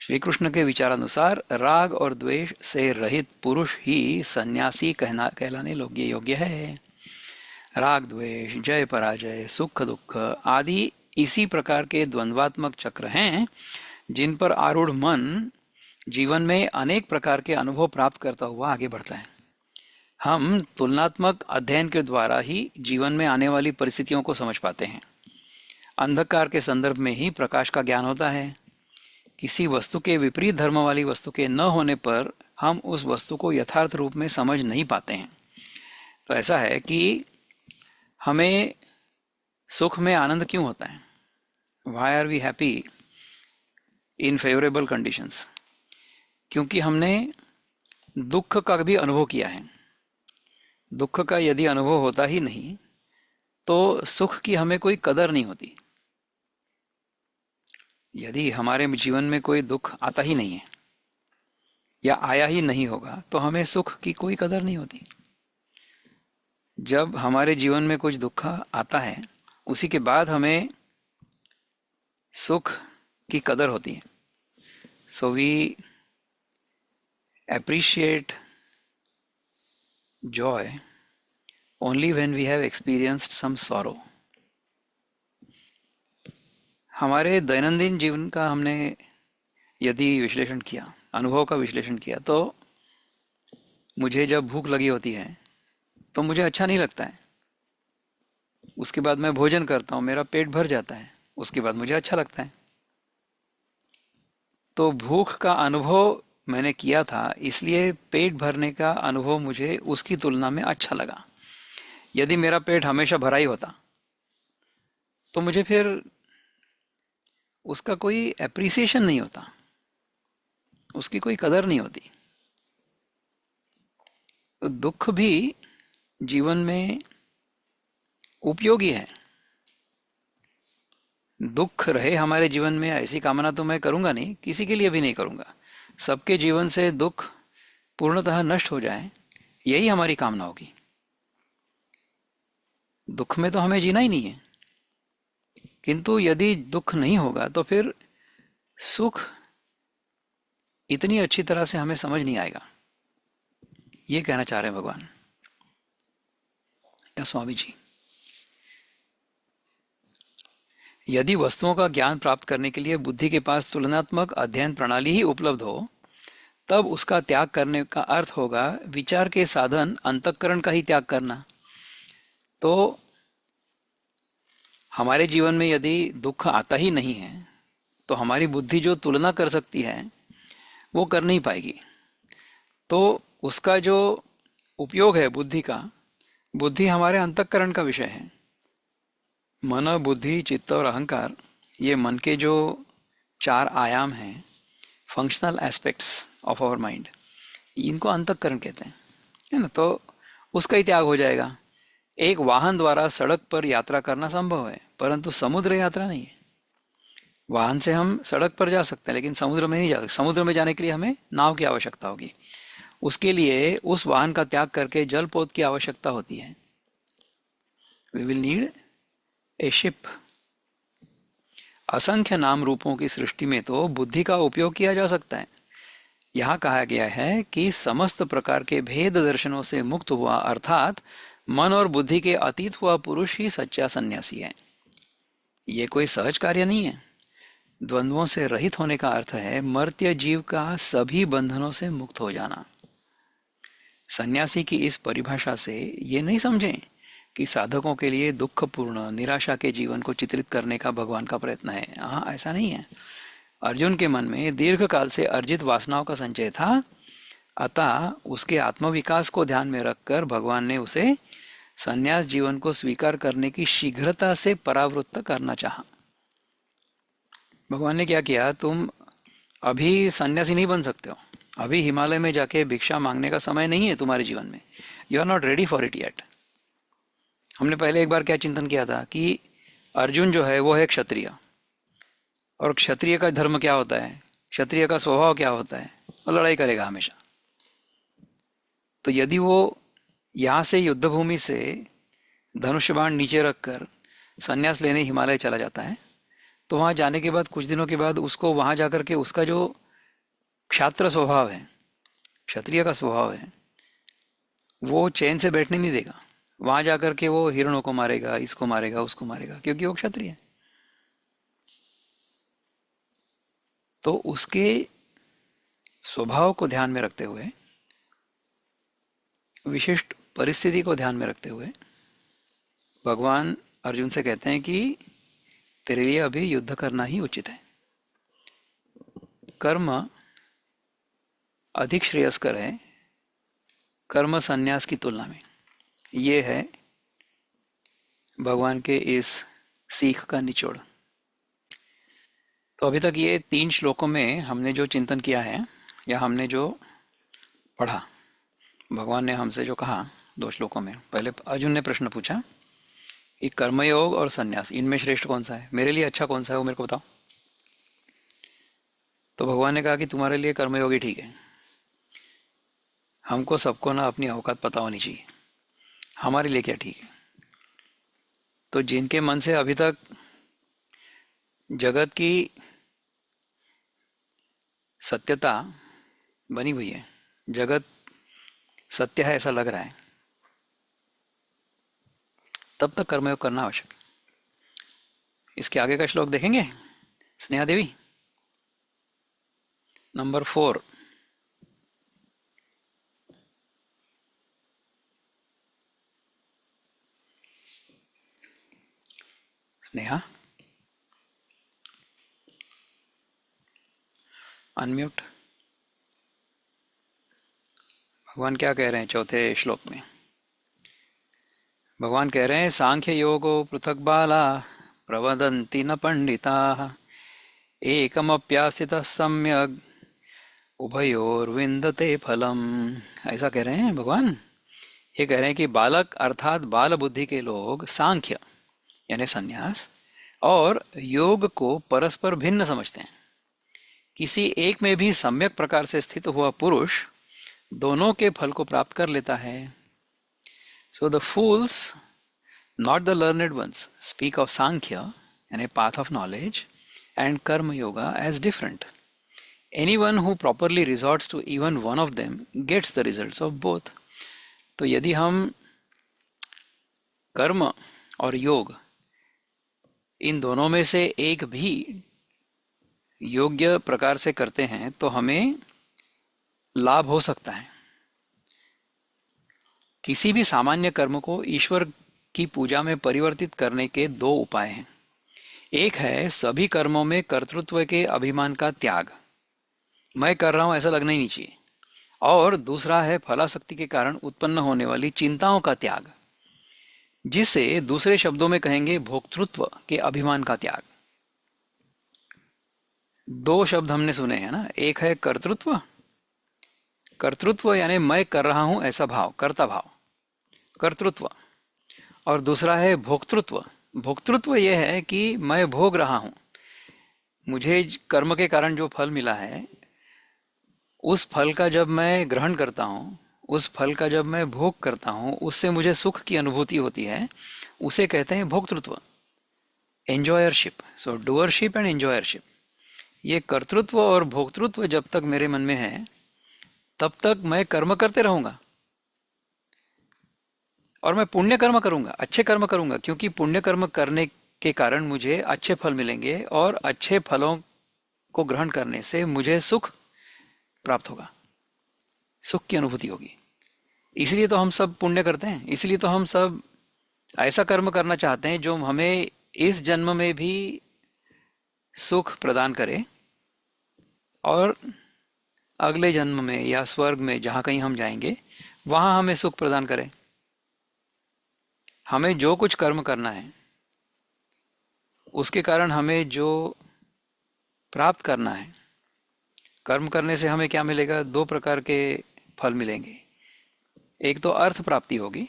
श्री कृष्ण के विचारानुसार राग और द्वेष से रहित पुरुष ही सन्यासी कहलाने योग्य है। राग द्वेष, जय पराजय, सुख दुख आदि इसी प्रकार के द्वंद्वात्मक चक्र हैं जिन पर आरूढ़ मन जीवन में अनेक प्रकार के अनुभव प्राप्त करता हुआ आगे बढ़ता है। हम तुलनात्मक अध्ययन के द्वारा ही जीवन में आने वाली परिस्थितियों को समझ पाते हैं। अंधकार के संदर्भ में ही प्रकाश का ज्ञान होता है। किसी वस्तु के विपरीत धर्म वाली वस्तु के न होने पर हम उस वस्तु को यथार्थ रूप में समझ नहीं पाते हैं। तो ऐसा है कि हमें सुख में आनंद क्यों होता है? Why are we happy in favorable conditions? क्योंकि हमने दुख का भी अनुभव किया है। दुख का यदि अनुभव होता ही नहीं तो सुख की हमें कोई कदर नहीं होती। यदि हमारे जीवन में कोई दुख आता ही नहीं है या आया ही नहीं होगा तो हमें सुख की कोई कदर नहीं होती। जब हमारे जीवन में कुछ दुख आता है उसी के बाद हमें सुख की कदर होती है। So we appreciate joy only when we have experienced some sorrow. हमारे दैनंदिन जीवन का हमने यदि विश्लेषण किया, अनुभव का विश्लेषण किया, तो मुझे जब भूख लगी होती है तो मुझे अच्छा नहीं लगता है। उसके बाद मैं भोजन करता हूँ, मेरा पेट भर जाता है, उसके बाद मुझे अच्छा लगता है। तो भूख का अनुभव मैंने किया था, इसलिए पेट भरने का अनुभव मुझे उसकी तुलना में अच्छा लगा। यदि मेरा पेट हमेशा भरा ही होता तो मुझे फिर उसका कोई एप्रिसिएशन नहीं होता, उसकी कोई कदर नहीं होती। तो दुख भी जीवन में उपयोगी है। दुख रहे हमारे जीवन में ऐसी कामना तो मैं करूंगा नहीं, किसी के लिए भी नहीं करूंगा। सबके जीवन से दुख पूर्णतः नष्ट हो जाए, यही हमारी कामना होगी। दुख में तो हमें जीना ही नहीं है। किंतु यदि दुख नहीं होगा तो फिर सुख इतनी अच्छी तरह से हमें समझ नहीं आएगा। ये कहना चाह रहे हैं भगवान या स्वामी जी। यदि वस्तुओं का ज्ञान प्राप्त करने के लिए बुद्धि के पास तुलनात्मक अध्ययन प्रणाली ही उपलब्ध हो, तब उसका त्याग करने का अर्थ होगा विचार के साधन अंतःकरण का ही त्याग करना। तो हमारे जीवन में यदि दुख आता ही नहीं है तो हमारी बुद्धि जो तुलना कर सकती है वो कर नहीं पाएगी। तो उसका जो उपयोग है बुद्धि का, बुद्धि हमारे अंतःकरण का विषय है। मन, बुद्धि, चित्त और अहंकार, ये मन के जो 4 आयाम हैं, functional aspects of our mind, इनको अंतःकरण कहते हैं, है ना। तो उसका ही त्याग हो जाएगा। एक वाहन द्वारा सड़क पर यात्रा करना संभव है, परंतु समुद्र यात्रा नहीं है। वाहन से हम सड़क पर जा सकते हैं लेकिन समुद्र में नहीं जा सकते। समुद्र में जाने के लिए हमें नाव की आवश्यकता होगी। उसके लिए उस वाहन का त्याग करके जलपोत की आवश्यकता होती है। We will need a ship. असंख्य नाम रूपों की सृष्टि में तो बुद्धि का उपयोग किया जा सकता है। यहाँ कहा गया है कि समस्त प्रकार के भेद दर्शनों से मुक्त हुआ, अर्थात मन और बुद्धि के अतीत हुआ पुरुष ही सच्चा सन्यासी है। ये कोई सहज कार्य नहीं है। द्वंद्वों से रहित होने का अर्थ है मर्त्य जीव का सभी बंधनों से मुक्त हो जाना। सन्यासी की इस परिभाषा से ये नहीं समझें कि साधकों के लिए दुखपूर्ण, निराशा के जीवन को चित्रित करने का भगवान का प्रयत्न है। हाँ, ऐसा नहीं है। अर्जुन के मन में दीर्घ काल से अर्जित वासनाओं का संचय था, अतः उसके आत्मविकास को ध्यान में रखकर भगवान ने उसे संन्यास जीवन को स्वीकार करने की शीघ्रता से परावृत्त करना चाहा। भगवान ने क्या किया, तुम अभी सन्यासी नहीं बन सकते हो, अभी हिमालय में जाके भिक्षा मांगने का समय नहीं है तुम्हारे जीवन में। You are not ready for it yet. हमने पहले एक बार क्या चिंतन किया था कि अर्जुन जो है वो है क्षत्रिय, और क्षत्रिय का धर्म क्या होता है, क्षत्रिय का स्वभाव क्या होता है, वो लड़ाई करेगा हमेशा। तो यदि वो यहाँ से युद्ध भूमि से धनुष बाण नीचे रखकर संन्यास लेने हिमालय चला जाता है, तो वहां जाने के बाद कुछ दिनों के बाद उसको वहां जाकर के उसका जो क्षात्र स्वभाव है, क्षत्रिय का स्वभाव है, वो चैन से बैठने नहीं देगा। वहां जाकर के वो हिरणों को मारेगा, इसको मारेगा, उसको मारेगा, क्योंकि वो क्षत्रिय है। तो उसके स्वभाव को ध्यान में रखते हुए, विशिष्ट परिस्थिति को ध्यान में रखते हुए, भगवान अर्जुन से कहते हैं कि तेरे लिए अभी युद्ध करना ही उचित है। कर्म अधिक श्रेयस्कर है कर्म संन्यास की तुलना में। ये है भगवान के इस सीख का निचोड़। तो अभी तक ये 3 श्लोकों में हमने जो चिंतन किया है, या हमने जो पढ़ा, भगवान ने हमसे जो कहा 2 श्लोकों में। पहले अर्जुन ने प्रश्न पूछा कि कर्मयोग और संन्यास, इनमें श्रेष्ठ कौन सा है, मेरे लिए अच्छा कौन सा है, वो मेरे को बताओ। तो भगवान ने कहा कि तुम्हारे लिए कर्मयोग ही ठीक है। हमको सबको ना अपनी औकात पता होनी चाहिए, हमारे लिए क्या ठीक है। तो जिनके मन से अभी तक जगत की सत्यता बनी हुई है, जगत सत्य है ऐसा लग रहा है, तब तक कर्मयोग करना आवश्यक है। इसके आगे का श्लोक देखेंगे, स्नेहा देवी, नंबर 4। स्नेहा, अनम्यूट। भगवान क्या कह रहे हैं 4थे श्लोक में? भगवान कह रहे हैं सांख्य योगो पृथक बाला प्रवदन्ति न पंडिता एकमप्यास्थितः सम्यग् उभयोर्विन्दते फलम। ऐसा कह रहे हैं भगवान। ये कह रहे हैं कि बालक अर्थात बाल बुद्धि के लोग सांख्य यानी संन्यास और योग को परस्पर भिन्न समझते हैं। किसी एक में भी सम्यक प्रकार से स्थित हुआ पुरुष दोनों के फल को प्राप्त कर लेता है। So the fools, not the learned ones, speak of Sankhya यानी path of knowledge and karma yoga as different. Anyone who properly resorts to even one of them gets the results of both. तो यदि हम कर्म और योग इन दोनों में से एक भी योग्य प्रकार से करते हैं तो हमें लाभ हो सकता है। किसी भी सामान्य कर्म को ईश्वर की पूजा में परिवर्तित करने के 2 उपाय हैं। एक है सभी कर्मों में कर्तृत्व के अभिमान का त्याग, मैं कर रहा हूं ऐसा लगना ही नहीं चाहिए। और दूसरा है फलाशक्ति के कारण उत्पन्न होने वाली चिंताओं का त्याग, जिसे दूसरे शब्दों में कहेंगे भोक्तृत्व के अभिमान का त्याग। 2 शब्द हमने सुने हैं ना, एक है कर्तृत्व, कर्तृत्व यानी मैं कर रहा हूं ऐसा भाव, कर्ता भाव, कर्तृत्व। और दूसरा है भोक्तृत्व। भोक्तृत्व यह है कि मैं भोग रहा हूं, मुझे कर्म के कारण जो फल मिला है उस फल का जब मैं ग्रहण करता हूं, उस फल का जब मैं भोग करता हूं, उससे मुझे सुख की अनुभूति होती है, उसे कहते हैं भोक्तृत्व, एंजॉयरशिप। सो डूअरशिप एंड एंजॉयरशिप। ये कर्तृत्व और भोक्तृत्व जब तक मेरे मन में है तब तक मैं कर्म करते रहूंगा और मैं पुण्य कर्म करूंगा, अच्छे कर्म करूंगा, क्योंकि पुण्य कर्म करने के कारण मुझे अच्छे फल मिलेंगे और अच्छे फलों को ग्रहण करने से मुझे सुख प्राप्त होगा, सुख की अनुभूति होगी। इसलिए तो हम सब पुण्य करते हैं, इसलिए तो हम सब ऐसा कर्म करना चाहते हैं जो हमें इस जन्म में भी सुख प्रदान करे और अगले जन्म में या स्वर्ग में जहां कहीं हम जाएंगे वहां हमें सुख प्रदान करे। हमें जो कुछ कर्म करना है उसके कारण हमें जो प्राप्त करना है, कर्म करने से हमें क्या मिलेगा? 2 प्रकार के फल मिलेंगे। एक तो अर्थ प्राप्ति होगी,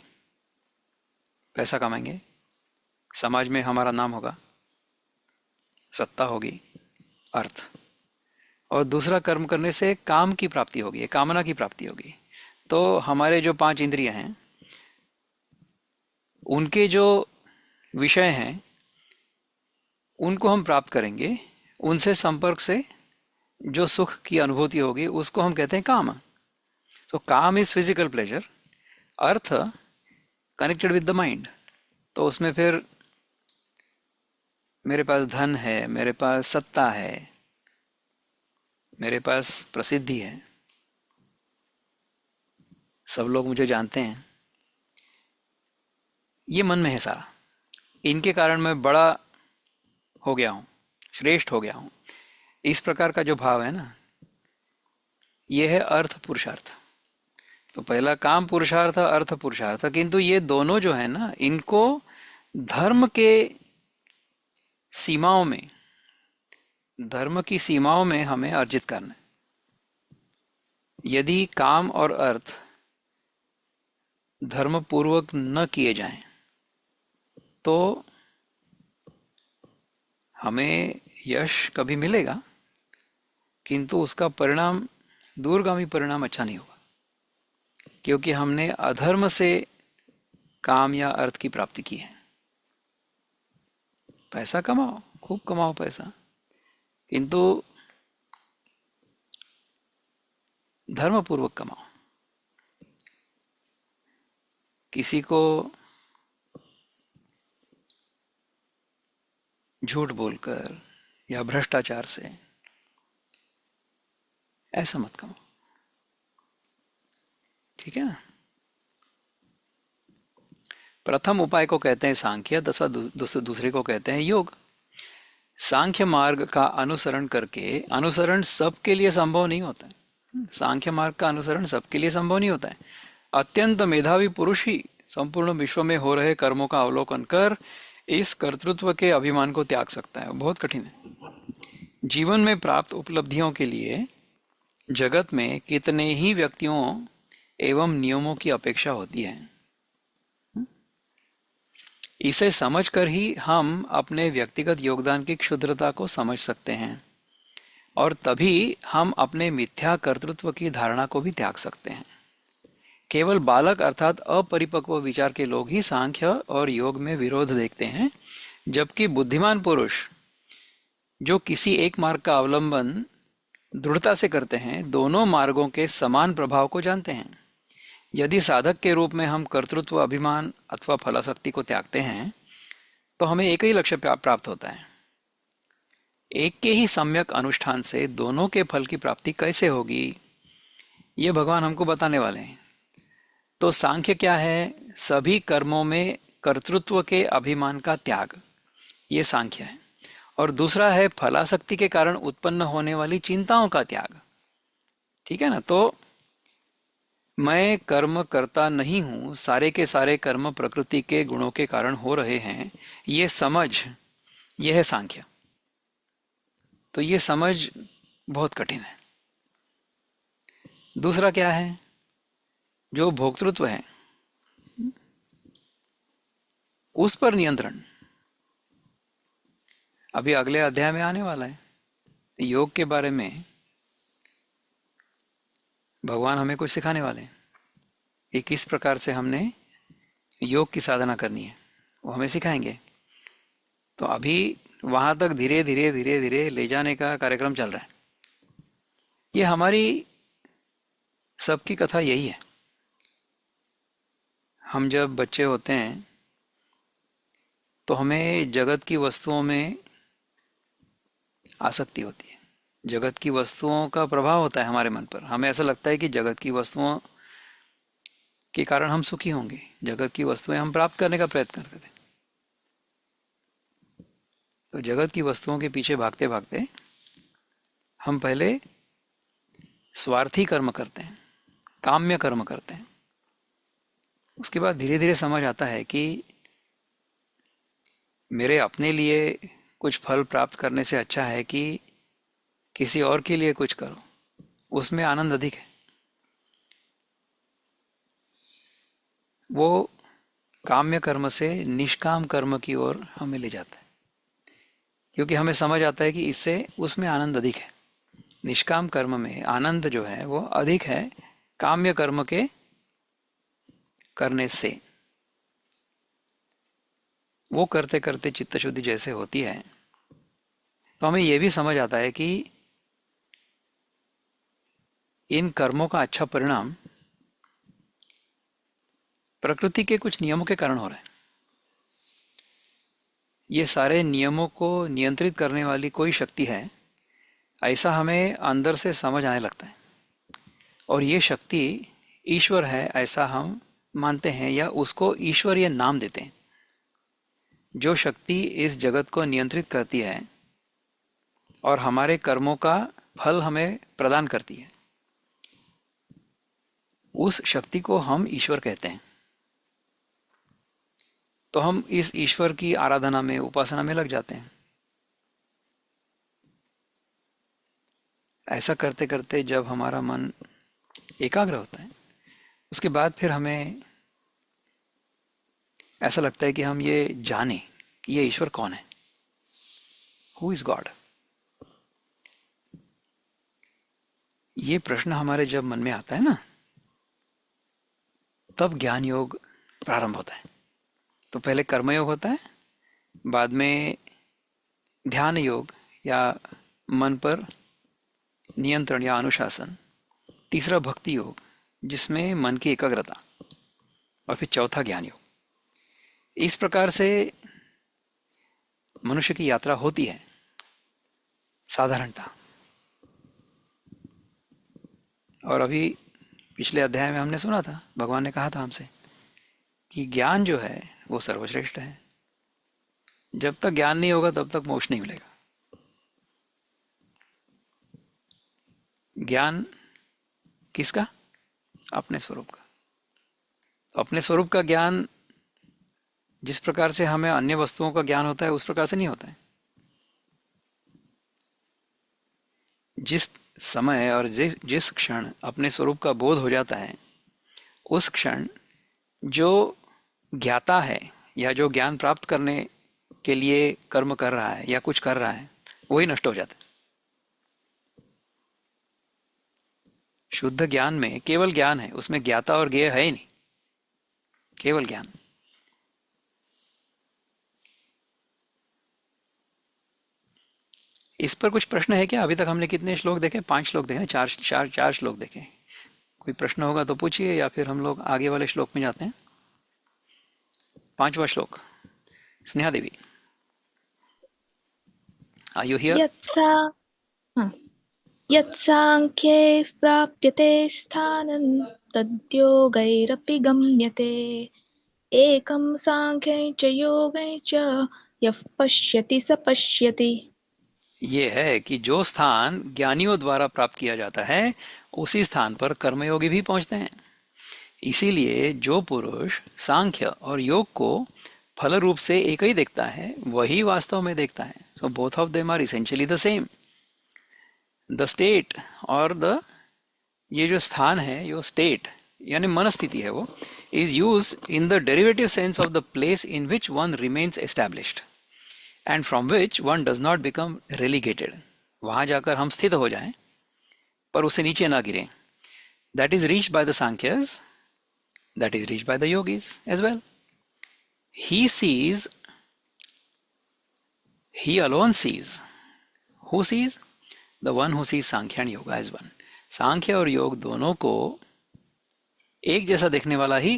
पैसा कमाएंगे, समाज में हमारा नाम होगा, सत्ता होगी, अर्थ। और दूसरा कर्म करने से काम की प्राप्ति होगी, कामना की प्राप्ति होगी, तो हमारे जो पांच इंद्रिय हैं उनके जो विषय हैं उनको हम प्राप्त करेंगे, उनसे संपर्क से जो सुख की अनुभूति होगी उसको हम कहते हैं काम। तो काम is physical pleasure, earth connected with the mind. तो उसमें फिर मेरे पास धन है, मेरे पास सत्ता है, मेरे पास प्रसिद्धि है, सब लोग मुझे जानते हैं, ये मन में है सारा। इनके कारण मैं बड़ा हो गया हूँ, श्रेष्ठ हो गया हूँ। इस प्रकार का जो भाव है ना, ये है अर्थ पुरुषार्थ। तो पहला काम पुरुषार्थ, अर्थ पुरुषार्थ, किंतु ये दोनों जो है ना, इनको धर्म के सीमाओं में, धर्म की सीमाओं में हमें अर्जित करना है। यदि काम और अर्थ धर्म पूर्वक न किए जाएं तो हमें यश कभी मिलेगा, किंतु उसका परिणाम, दूरगामी परिणाम अच्छा नहीं होगा, क्योंकि हमने अधर्म से काम या अर्थ की प्राप्ति की है। पैसा कमाओ, खूब कमाओ पैसा, किंतु धर्म पूर्वक कमाओ। किसी को झूठ बोलकर या भ्रष्टाचार से ऐसा मत कमाओ, ठीक है ना। प्रथम उपाय को कहते हैं सांख्य, दूसरे को कहते हैं योग। सांख्य मार्ग का अनुसरण करके, अनुसरण सबके लिए संभव नहीं होता है, सांख्य मार्ग का अनुसरण सबके लिए संभव नहीं होता है। अत्यंत मेधावी पुरुष ही संपूर्ण विश्व में हो रहे कर्मों का अवलोकन कर इस कर्तृत्व के अभिमान को त्याग सकता है। बहुत कठिन है। जीवन में प्राप्त उपलब्धियों के लिए जगत में कितने ही व्यक्तियों एवं नियमों की अपेक्षा होती है। इसे समझकर ही हम अपने व्यक्तिगत योगदान की क्षुद्रता को समझ सकते हैं, और तभी हम अपने मिथ्या कर्तृत्व की धारणा को भी त्याग सकते हैं। केवल बालक अर्थात अपरिपक्व विचार के लोग ही सांख्य और योग में विरोध देखते हैं, जबकि बुद्धिमान पुरुष जो किसी एक मार्ग का अवलंबन दृढ़ता से करते हैं, दोनों मार्गों के समान प्रभाव को जानते हैं। यदि साधक के रूप में हम कर्तृत्व, अभिमान अथवा फलासक्ति को त्यागते हैं तो हमें एक ही लक्ष्य प्राप्त होता है। एक के ही सम्यक अनुष्ठान से दोनों के फल की प्राप्ति कैसे होगी, ये भगवान हमको बताने वाले हैं। तो सांख्य क्या है? सभी कर्मों में कर्तृत्व के अभिमान का त्याग, ये सांख्य है। और दूसरा है फलासक्ति के कारण उत्पन्न होने वाली चिंताओं का त्याग, ठीक है ना। तो मैं कर्म करता नहीं हूं, सारे के सारे कर्म प्रकृति के गुणों के कारण हो रहे हैं, ये समझ, यह है सांख्य। तो ये समझ बहुत कठिन है। दूसरा क्या है? जो भोक्तृत्व है उस पर नियंत्रण, अभी अगले अध्याय में आने वाला है। योग के बारे में भगवान हमें कुछ सिखाने वाले हैं कि किस प्रकार से हमने योग की साधना करनी है, वो हमें सिखाएंगे। तो अभी वहां तक धीरे धीरे धीरे धीरे ले जाने का कार्यक्रम चल रहा है। ये हमारी सबकी कथा यही है। हम जब बच्चे होते हैं तो हमें जगत की वस्तुओं में आसक्ति होती है, जगत की वस्तुओं का प्रभाव होता है हमारे मन पर। हमें ऐसा लगता है कि जगत की वस्तुओं के कारण हम सुखी होंगे, जगत की वस्तुएं हम प्राप्त करने का प्रयत्न करते हैं। तो जगत की वस्तुओं के पीछे भागते भागते हम पहले स्वार्थी कर्म करते हैं, काम्य कर्म करते हैं। उसके बाद धीरे धीरे समझ आता है कि मेरे अपने लिए कुछ फल प्राप्त करने से अच्छा है कि किसी और के लिए कुछ करो, उसमें आनंद अधिक है। वो काम्य कर्म से निष्काम कर्म की ओर हमें ले जाता है, क्योंकि हमें समझ आता है कि इससे उसमें आनंद अधिक है। निष्काम कर्म में आनंद जो है वो अधिक है काम्य कर्म के करने से, वो करते करते चित्त शुद्धि जैसे होती है, तो हमें ये भी समझ आता है कि इन कर्मों का अच्छा परिणाम प्रकृति के कुछ नियमों के कारण हो रहा है। ये सारे नियमों को नियंत्रित करने वाली कोई शक्ति है, ऐसा हमें अंदर से समझ आने लगता है। और ये शक्ति ईश्वर है ऐसा हम मानते हैं, या उसको ईश्वर ये नाम देते हैं। जो शक्ति इस जगत को नियंत्रित करती है और हमारे कर्मों का फल हमें प्रदान करती है, उस शक्ति को हम ईश्वर कहते हैं। तो हम इस ईश्वर की आराधना में, उपासना में लग जाते हैं। ऐसा करते करते जब हमारा मन एकाग्र होता है, उसके बाद फिर हमें ऐसा लगता है कि हम ये जाने कि ये ईश्वर कौन है, हु इज गॉड। ये प्रश्न हमारे जब मन में आता है ना, तब ज्ञान योग प्रारंभ होता है। तो पहले कर्मयोग होता है, बाद में ध्यान योग या मन पर नियंत्रण या अनुशासन, तीसरा भक्ति योग जिसमें मन की एकाग्रता, और फिर चौथा ज्ञान योग। इस प्रकार से मनुष्य की यात्रा होती है साधारणता। और अभी पिछले अध्याय में हमने सुना था, भगवान ने कहा था हमसे कि ज्ञान जो है वो सर्वश्रेष्ठ है। जब तक ज्ञान नहीं होगा तब तक मोक्ष नहीं मिलेगा। ज्ञान किसका? अपने स्वरूप का। तो अपने स्वरूप का ज्ञान जिस प्रकार से हमें अन्य वस्तुओं का ज्ञान होता है उस प्रकार से नहीं होता है। जिस समय और जिस क्षण अपने स्वरूप का बोध हो जाता है, उस क्षण जो ज्ञाता है या जो ज्ञान प्राप्त करने के लिए कर्म कर रहा है या कुछ कर रहा है, वही नष्ट हो जाता है। शुद्ध ज्ञान में केवल ज्ञान है, उसमें ज्ञाता और ज्ञेय है ही नहीं, केवल ज्ञान। इस पर कुछ प्रश्न है क्या? अभी तक हमने कितने श्लोक देखे? 5 श्लोक देखे ना? चार श्लोक देखे। कोई प्रश्न होगा तो पूछिए, या फिर हम लोग आगे वाले श्लोक में जाते हैं। 5वां श्लोक, स्नेहा देवी, आर यू हियर? यत्सा हाँ, यत्साङ्ख्ये प्राप्यते स्थानं तद्योगैरपि गम्यते एकं साङ्ख्ये च योगे च यः पश्यति स पश्यति। ये है कि जो स्थान ज्ञानियों द्वारा प्राप्त किया जाता है, उसी स्थान पर कर्मयोगी भी पहुंचते हैं। इसीलिए जो पुरुष सांख्य और योग को फल रूप से एक ही देखता है, वही वास्तव में देखता है। So both of them are essentially the same. The state और द, ये जो स्थान है, यो स्टेट यानी मनस्थिति है, वो is use in the derivative sense of the place in which one remains established and from which one does not become relegated. वहां जाकर हम स्थित हो जाएं पर उससे नीचे ना गिरें। That is reached by the Sankhyas, that is reached by the yogis as well. He sees, he alone sees. Who sees? The one who sees Sankhya and Yoga as one. सांख्य और योग दोनों को एक जैसा देखने वाला ही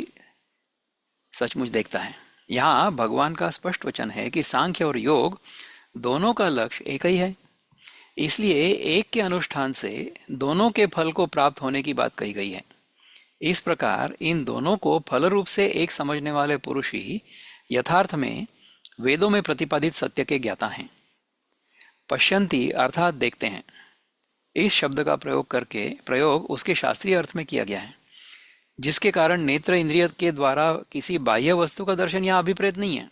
सचमुच देखता है। यहाँ भगवान का स्पष्ट वचन है कि सांख्य और योग दोनों का लक्ष्य एक ही है, इसलिए एक के अनुष्ठान से दोनों के फल को प्राप्त होने की बात कही गई है। इस प्रकार इन दोनों को फल रूप से एक समझने वाले पुरुष ही यथार्थ में वेदों में प्रतिपादित सत्य के ज्ञाता हैं। पश्यंती अर्थात देखते हैं। इस शब्द का प्रयोग उसके शास्त्रीय अर्थ में किया गया है, जिसके कारण नेत्र इंद्रिय के द्वारा किसी बाह्य वस्तु का दर्शन यहाँ अभिप्रेत नहीं है।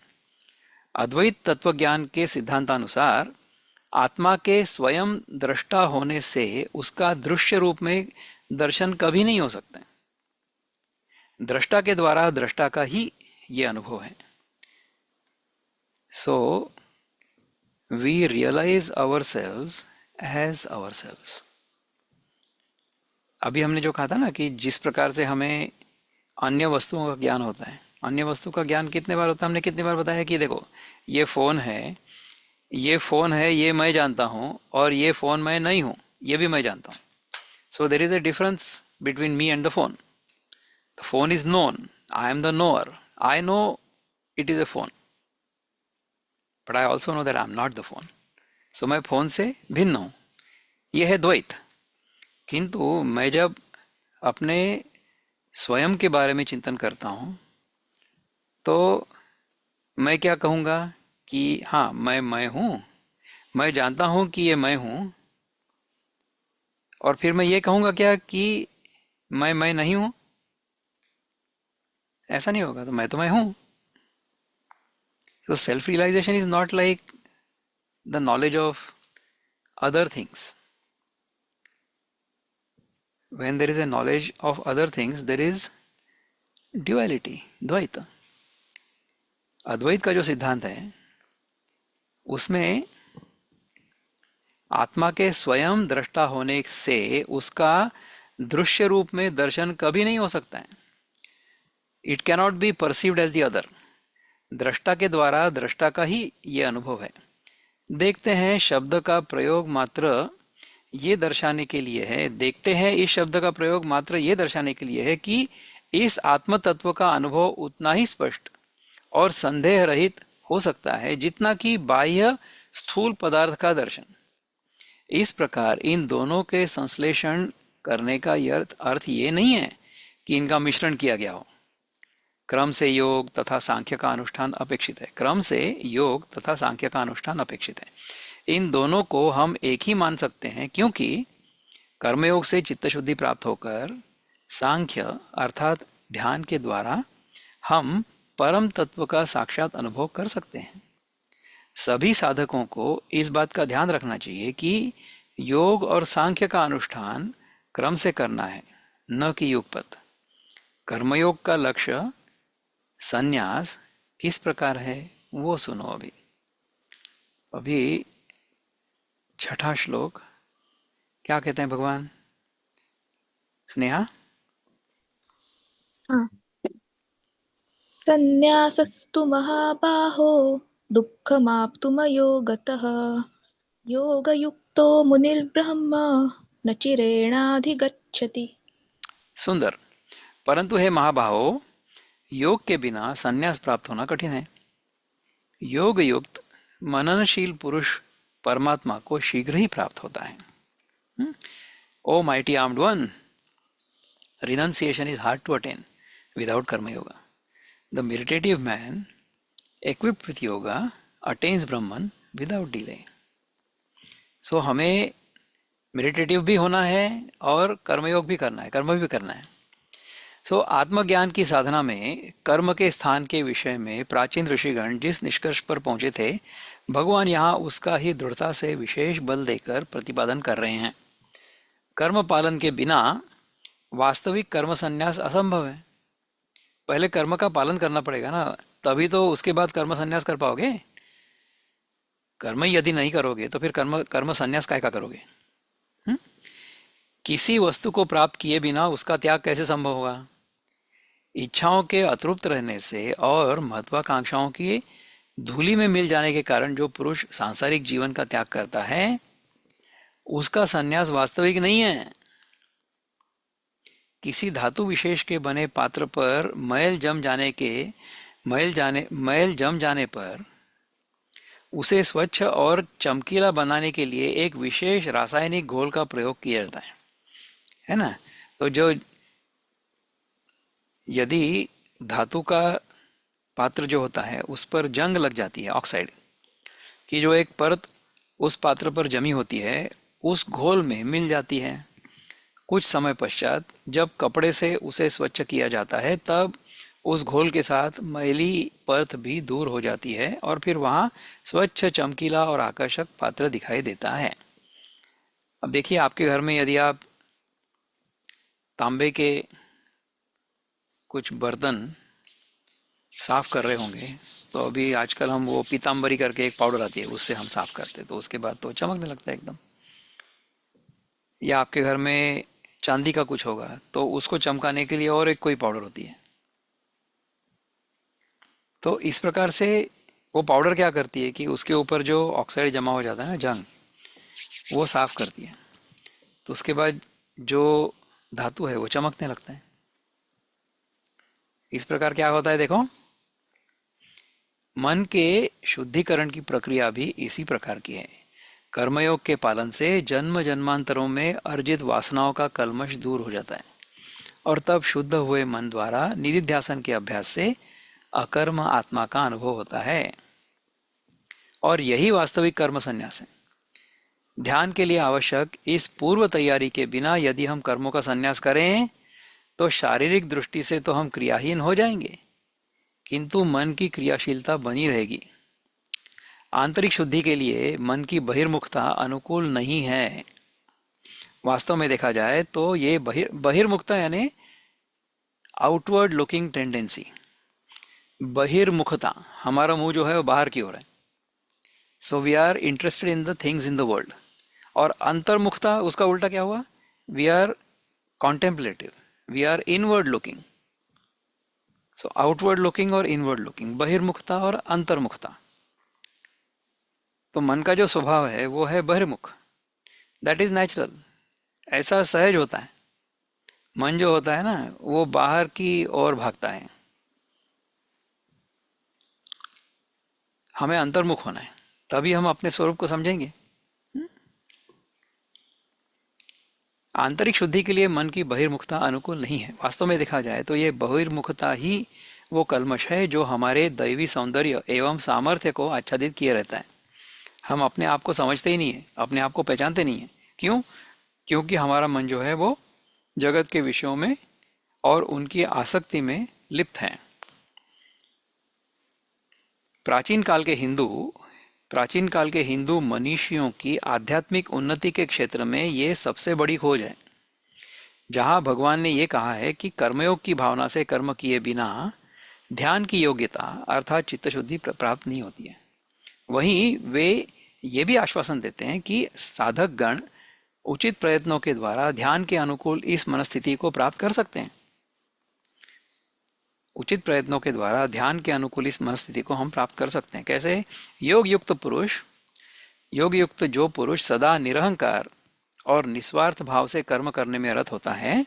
अद्वैत तत्वज्ञान के सिद्धांतानुसार आत्मा के स्वयं दृष्टा होने से उसका दृश्य रूप में दर्शन कभी नहीं हो सकता। दृष्टा के द्वारा दृष्टा का ही ये अनुभव है। So we realise ourselves as ourselves. अभी हमने जो कहा था ना कि जिस प्रकार से हमें अन्य वस्तुओं का ज्ञान होता है। अन्य वस्तु का ज्ञान कितने बार होता है, हमने कितनी बार बताया कि देखो, ये फोन है, ये फोन है, ये मैं जानता हूँ, और ये फोन मैं नहीं हूँ, ये भी मैं जानता हूँ। So there is a difference between me and the phone. The phone is known, I am the knower, I know it is a phone, but I also know that I am not the phone. सो मैं phone से भिन्न हूँ। यह है द्वैत। किंतु मैं जब अपने स्वयं के बारे में चिंतन करता हूँ, तो मैं क्या कहूँगा कि हाँ, मैं हूँ, मैं जानता हूँ कि ये मैं हूँ, और फिर मैं ये कहूँगा क्या कि मैं नहीं हूँ? ऐसा नहीं होगा, तो मैं हूँ। So self realization is not like the knowledge of other things. When there is a knowledge of other things, there is duality, द्वैत। अद्वैत का जो सिद्धांत है, उसमें आत्मा के स्वयं दृष्टा होने से उसका दृश्य रूप में दर्शन कभी नहीं हो सकता है। It cannot be perceived as the other. दृष्टा के द्वारा दृष्टा का ही ये अनुभव है। देखते हैं शब्द का प्रयोग मात्र ये दर्शाने के लिए है, देखते हैं इस शब्द का प्रयोग मात्र ये दर्शाने के लिए है कि इस आत्म तत्व का अनुभव उतना ही स्पष्ट और संदेह रहित हो सकता है जितना कि बाह्य स्थूल पदार्थ का दर्शन। इस प्रकार इन दोनों के संश्लेषण करने का अर्थ ये नहीं है कि इनका मिश्रण किया गया हो। क्रम से योग तथा सांख्य का अनुष्ठान अपेक्षित है। क्रम से योग तथा सांख्य का अनुष्ठान अपेक्षित है। इन दोनों को हम एक ही मान सकते हैं, क्योंकि कर्मयोग से चित्त शुद्धि प्राप्त होकर सांख्य अर्थात ध्यान के द्वारा हम परम तत्व का साक्षात अनुभव कर सकते हैं। सभी साधकों को इस बात का ध्यान रखना चाहिए कि योग और सांख्य का अनुष्ठान क्रम से करना है, न कि युगपत। कर्मयोग का लक्ष्य संन्यास किस प्रकार है वो सुनो। अभी अभी छठा श्लोक क्या कहते हैं भगवान? स्नेहा? हाँ। सन्न्यासस्तु महाबाहो दुःखमाप्तुमयो गतः योगयुक्तो मुनिर्ब्रह्म न चिरेणाधिगच्छति। सुंदर। परंतु हे महाबाहो, योग के बिना संन्यास प्राप्त होना कठिन है। योग युक्त मननशील पुरुष परमात्मा को शीघ्र ही प्राप्त होता है। O mighty armed one, renunciation is hard to attain without karma yoga. The meditative man equipped with yoga attains Brahman without delay. So हमें मेडिटेटिव भी होना है और कर्मयोग भी करना है, कर्म भी करना है। सो आत्मज्ञान की साधना में कर्म के स्थान के विषय में प्राचीन ऋषिगण जिस निष्कर्ष पर पहुंचे थे, भगवान यहाँ उसका ही दृढ़ता से विशेष बल देकर प्रतिपादन कर रहे हैं। कर्म पालन के बिना वास्तविक कर्म संन्यास असंभव है। पहले कर्म का पालन करना पड़ेगा ना, तभी तो उसके बाद कर्म संन्यास कर पाओगे। कर्म ही यदि नहीं करोगे तो फिर कर्म कर्म संन्यास काय का करोगे? हुँ? किसी वस्तु को प्राप्त किए बिना उसका त्याग कैसे संभव होगा? इच्छाओं के अतृप्त रहने से और महत्वाकांक्षाओं की धूलि में मिल जाने के कारण जो पुरुष सांसारिक जीवन का त्याग करता है, उसका संन्यास वास्तविक नहीं है। किसी धातु विशेष के बने पात्र पर मैल जम जाने पर उसे स्वच्छ और चमकीला बनाने के लिए एक विशेष रासायनिक घोल का प्रयोग किया जाता है ना? तो जो यदि धातु का पात्र जो होता है उस पर जंग लग जाती है, ऑक्साइड की जो एक परत उस पात्र पर जमी होती है, उस घोल में मिल जाती है। कुछ समय पश्चात जब कपड़े से उसे स्वच्छ किया जाता है, तब उस घोल के साथ मैली परत भी दूर हो जाती है और फिर वहाँ स्वच्छ, चमकीला और आकर्षक पात्र दिखाई देता है। अब देखिए, आपके घर में यदि आप तांबे के कुछ बर्तन साफ कर रहे होंगे, तो अभी आजकल हम वो पीताम्बरी करके एक पाउडर आती है, उससे हम साफ करते हैं, तो उसके बाद तो चमकने लगता है एकदम। या आपके घर में चांदी का कुछ होगा तो उसको चमकाने के लिए और एक कोई पाउडर होती है, तो इस प्रकार से वो पाउडर क्या करती है कि उसके ऊपर जो ऑक्साइड जमा हो जाता है ना, जंग, वो साफ करती है। तो उसके बाद जो धातु है वो चमकने लगता है। इस प्रकार क्या होता है देखो, मन के शुद्धिकरण की प्रक्रिया भी इसी प्रकार की है। कर्मयोग के पालन से जन्म जन्मांतरों में अर्जित वासनाओं का कल्मश दूर हो जाता है और तब शुद्ध हुए मन द्वारा निधिध्यासन के अभ्यास से अकर्म आत्मा का अनुभव होता है। और यही वास्तविक कर्म संन्यास है। ध्यान के लिए आवश्यक इस पूर्व तैयारी के बिना यदि हम कर्मों का संन्यास करें तो शारीरिक दृष्टि से तो हम क्रियाहीन हो जाएंगे, किंतु मन की क्रियाशीलता बनी रहेगी। आंतरिक शुद्धि के लिए मन की बहिर्मुखता अनुकूल नहीं है। वास्तव में देखा जाए तो ये बहिर्मुखता यानी आउटवर्ड लुकिंग टेंडेंसी, बहिर्मुखता, हमारा मुंह जो है वो बाहर की ओर है। So we are interested in the things in the world. और अंतर्मुखता, उसका उल्टा क्या हुआ? We are contemplative, we are inward looking. So outward looking और इनवर्ड लुकिंग, बहिर्मुखता और अंतर्मुखता। तो मन का जो स्वभाव है वो है बहिर्मुख। दैट इज नेचुरल, ऐसा सहज होता है। मन जो होता है ना वो बाहर की ओर भागता है। हमें अंतर्मुख होना है, तभी हम अपने स्वरूप को समझेंगे। आंतरिक शुद्धि के लिए मन की बहिर्मुखता अनुकूल नहीं है। वास्तव में देखा जाए तो ये बहिर्मुखता ही वो कल्मश है जो हमारे दैवी सौंदर्य एवं सामर्थ्य को आच्छादित किए रहता है। हम अपने आप को समझते ही नहीं है, अपने आप को पहचानते नहीं है। क्यों? क्योंकि हमारा मन जो है वो जगत के विषयों में और उनकी आसक्ति में लिप्त है। प्राचीन काल के हिंदू प्राचीन काल के हिंदू मनीषियों की आध्यात्मिक उन्नति के क्षेत्र में ये सबसे बड़ी खोज है, जहां भगवान ने ये कहा है कि कर्मयोग की भावना से कर्म किए बिना ध्यान की योग्यता अर्थात चित्त शुद्धि प्राप्त नहीं होती है। वहीं वे ये भी आश्वासन देते हैं कि साधक गण उचित प्रयत्नों के द्वारा ध्यान के अनुकूल इस मनस्थिति को प्राप्त कर सकते हैं। उचित प्रयत्नों के द्वारा ध्यान के अनुकूल इस मनस्थिति को हम प्राप्त कर सकते हैं। कैसे? योग युक्त जो पुरुष सदा निरहंकार और निस्वार्थ भाव से कर्म करने में रत होता है,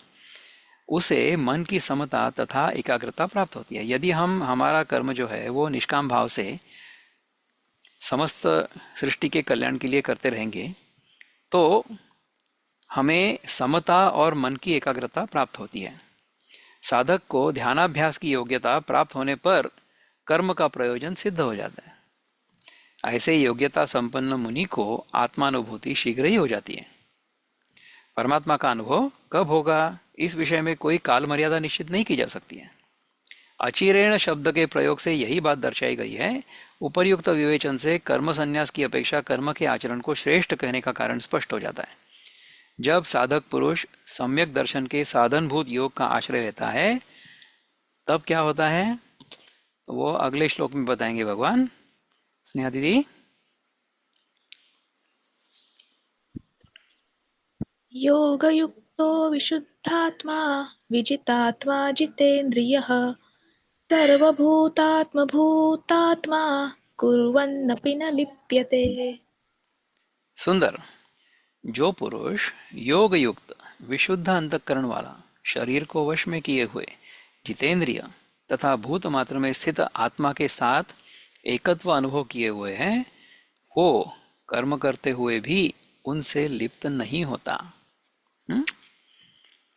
उसे मन की समता तथा एकाग्रता प्राप्त होती है। यदि हम हमारा कर्म जो है वो निष्काम भाव से समस्त सृष्टि के कल्याण के लिए करते रहेंगे तो हमें समता और मन की एकाग्रता प्राप्त होती है। साधक को ध्यानाभ्यास की योग्यता प्राप्त होने पर कर्म का प्रयोजन सिद्ध हो जाता है। ऐसे योग्यता संपन्न मुनि को आत्मानुभूति शीघ्र ही हो जाती है। परमात्मा का अनुभव कब होगा, इस विषय में कोई काल मर्यादा निश्चित नहीं की जा सकती है। अचिरेण शब्द के प्रयोग से यही बात दर्शाई गई है। उपर्युक्त विवेचन से कर्म संन्यास की अपेक्षा कर्म के आचरण को श्रेष्ठ कहने का कारण स्पष्ट हो जाता है। जब साधक पुरुष सम्यक दर्शन के साधनभूत योग का आश्रय लेता है तब क्या होता है, वो अगले श्लोक में बताएंगे भगवान। स्नेहा दीदी। योगयुक्तो विशुद्धात्मा विजितात्मा जितेन्द्रियः सर्वभूतात्मभूतात्मा कुर्वन्नपि न लिप्यते। सुंदर। जो पुरुष योग युक्त विशुद्ध अंतःकरण वाला, शरीर को वश में किए हुए, जितेंद्रिय तथा भूत मात्र में स्थित आत्मा के साथ एकत्व अनुभव किए हुए हैं, वो कर्म करते हुए भी उनसे लिप्त नहीं होता।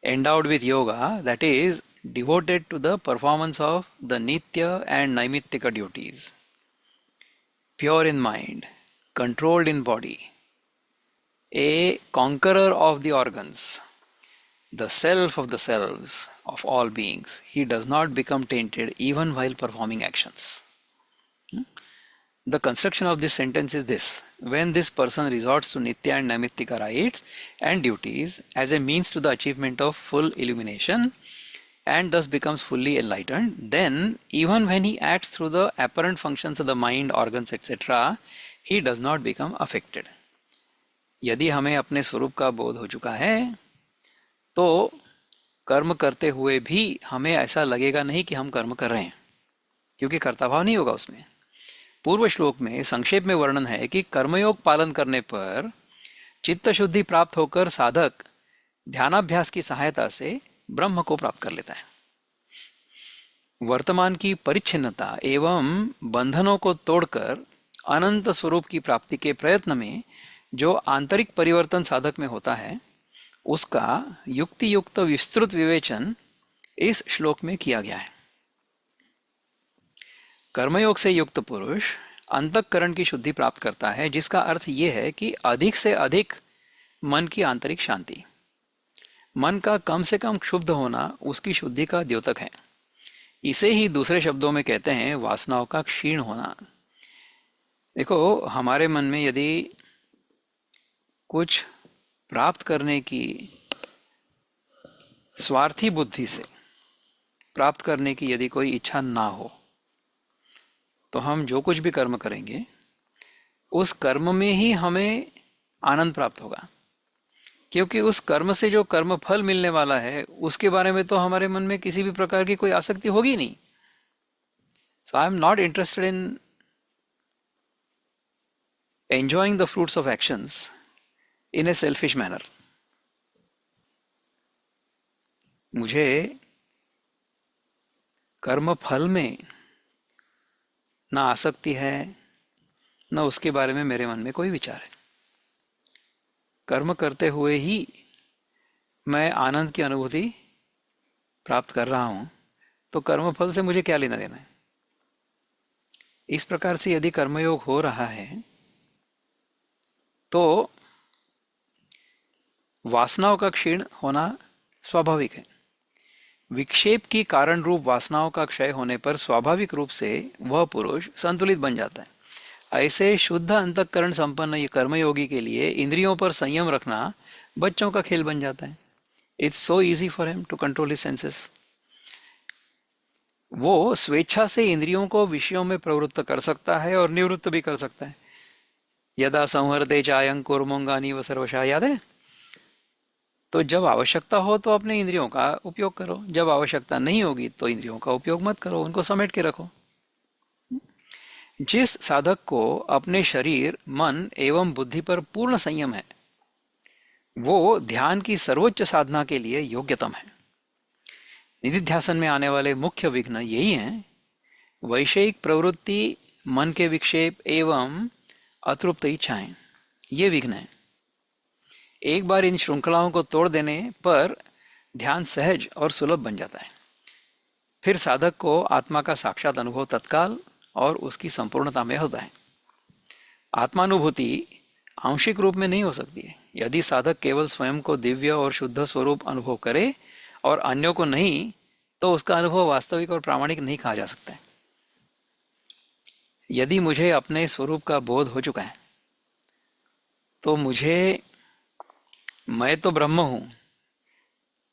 Endowed with yoga, that is devoted to the performance of the nitya and naimittika duties, pure in mind, controlled in body, a conqueror of the organs, the self of the selves of all beings, he does not become tainted even while performing actions. The construction of this sentence is this: when this person resorts to Nitya and Naimittika rites and duties as a means to the achievement of full illumination and thus becomes fully enlightened, then even when he acts through the apparent functions of the mind, organs, etc., he does not become affected. यदि हमें अपने स्वरूप का बोध हो चुका है तो कर्म करते हुए भी हमें ऐसा लगेगा नहीं कि हम कर्म कर रहे हैं। क्योंकि कर्ता भाव नहीं होगा उसमें। पूर्व श्लोक में संक्षेप में वर्णन है कि कर्मयोग पालन करने पर चित्त शुद्धि प्राप्त होकर साधक ध्यानाभ्यास की सहायता से ब्रह्म को प्राप्त कर लेता है। वर्तमान की परिच्छिन्नता एवं बंधनों को तोड़कर अनंत स्वरूप की प्राप्ति के प्रयत्न में जो आंतरिक परिवर्तन साधक में होता है, उसका युक्ति युक्त विस्तृत विवेचन इस श्लोक में किया गया है। कर्मयोग से युक्त पुरुष अंतःकरण की शुद्धि प्राप्त करता है, जिसका अर्थ यह है कि अधिक से अधिक मन की आंतरिक शांति। मन का कम से कम क्षुब्ध होना उसकी शुद्धि का द्योतक है। इसे ही दूसरे शब्दों में कहते हैं वासनाओं का क्षीण होना। देखो, हमारे मन में यदि कुछ प्राप्त करने की स्वार्थी बुद्धि से प्राप्त करने की यदि कोई इच्छा ना हो, तो हम जो कुछ भी कर्म करेंगे उस कर्म में ही हमें आनंद प्राप्त होगा, क्योंकि उस कर्म से जो कर्म फल मिलने वाला है उसके बारे में तो हमारे मन में किसी भी प्रकार की कोई आसक्ति होगी नहीं। So I am not interested in enjoying the fruits of actions in a selfish manner. मुझे कर्म फल में ना आसक्ति है, न उसके बारे में मेरे मन में कोई विचार है। कर्म करते हुए ही मैं आनंद की अनुभूति प्राप्त कर रहा हूं, तो कर्मफल से मुझे क्या लेना देना है। इस प्रकार से यदि कर्मयोग हो रहा है तो वासनाओं का क्षीण होना स्वाभाविक है। विक्षेप की कारण रूप वासनाओं का क्षय होने पर स्वाभाविक रूप से वह पुरुष संतुलित बन जाता है। ऐसे शुद्ध अंतःकरण संपन्न ये कर्मयोगी के लिए इंद्रियों पर संयम रखना बच्चों का खेल बन जाता है। It's so easy for him to control his senses. वो स्वेच्छा से इंद्रियों को विषयों में प्रवृत्त कर सकता है और निवृत्त भी कर सकता है। यदा संहरते चायं कुर्मुंगानी व सर्वशा, याद है? तो जब आवश्यकता हो तो अपने इंद्रियों का उपयोग करो, जब आवश्यकता नहीं होगी तो इंद्रियों का उपयोग मत करो, उनको समेट के रखो। जिस साधक को अपने शरीर, मन एवं बुद्धि पर पूर्ण संयम है, वो ध्यान की सर्वोच्च साधना के लिए योग्यतम है। निधिध्यासन में आने वाले मुख्य विघ्न यही हैं: वैषयिक प्रवृत्ति, मन के विक्षेप एवं अतृप्त इच्छाएं। ये विघ्न है। एक बार इन श्रृंखलाओं को तोड़ देने पर ध्यान सहज और सुलभ बन जाता है। फिर साधक को आत्मा का साक्षात अनुभव तत्काल और उसकी संपूर्णता में होता है। आत्मानुभूति आंशिक रूप में नहीं हो सकती है। यदि साधक केवल स्वयं को दिव्य और शुद्ध स्वरूप अनुभव करे और अन्यों को नहीं, तो उसका अनुभव वास्तविक और प्रामाणिक नहीं कहा जा सकता है। यदि मुझे अपने स्वरूप का बोध हो चुका है तो मैं तो ब्रह्म हूं,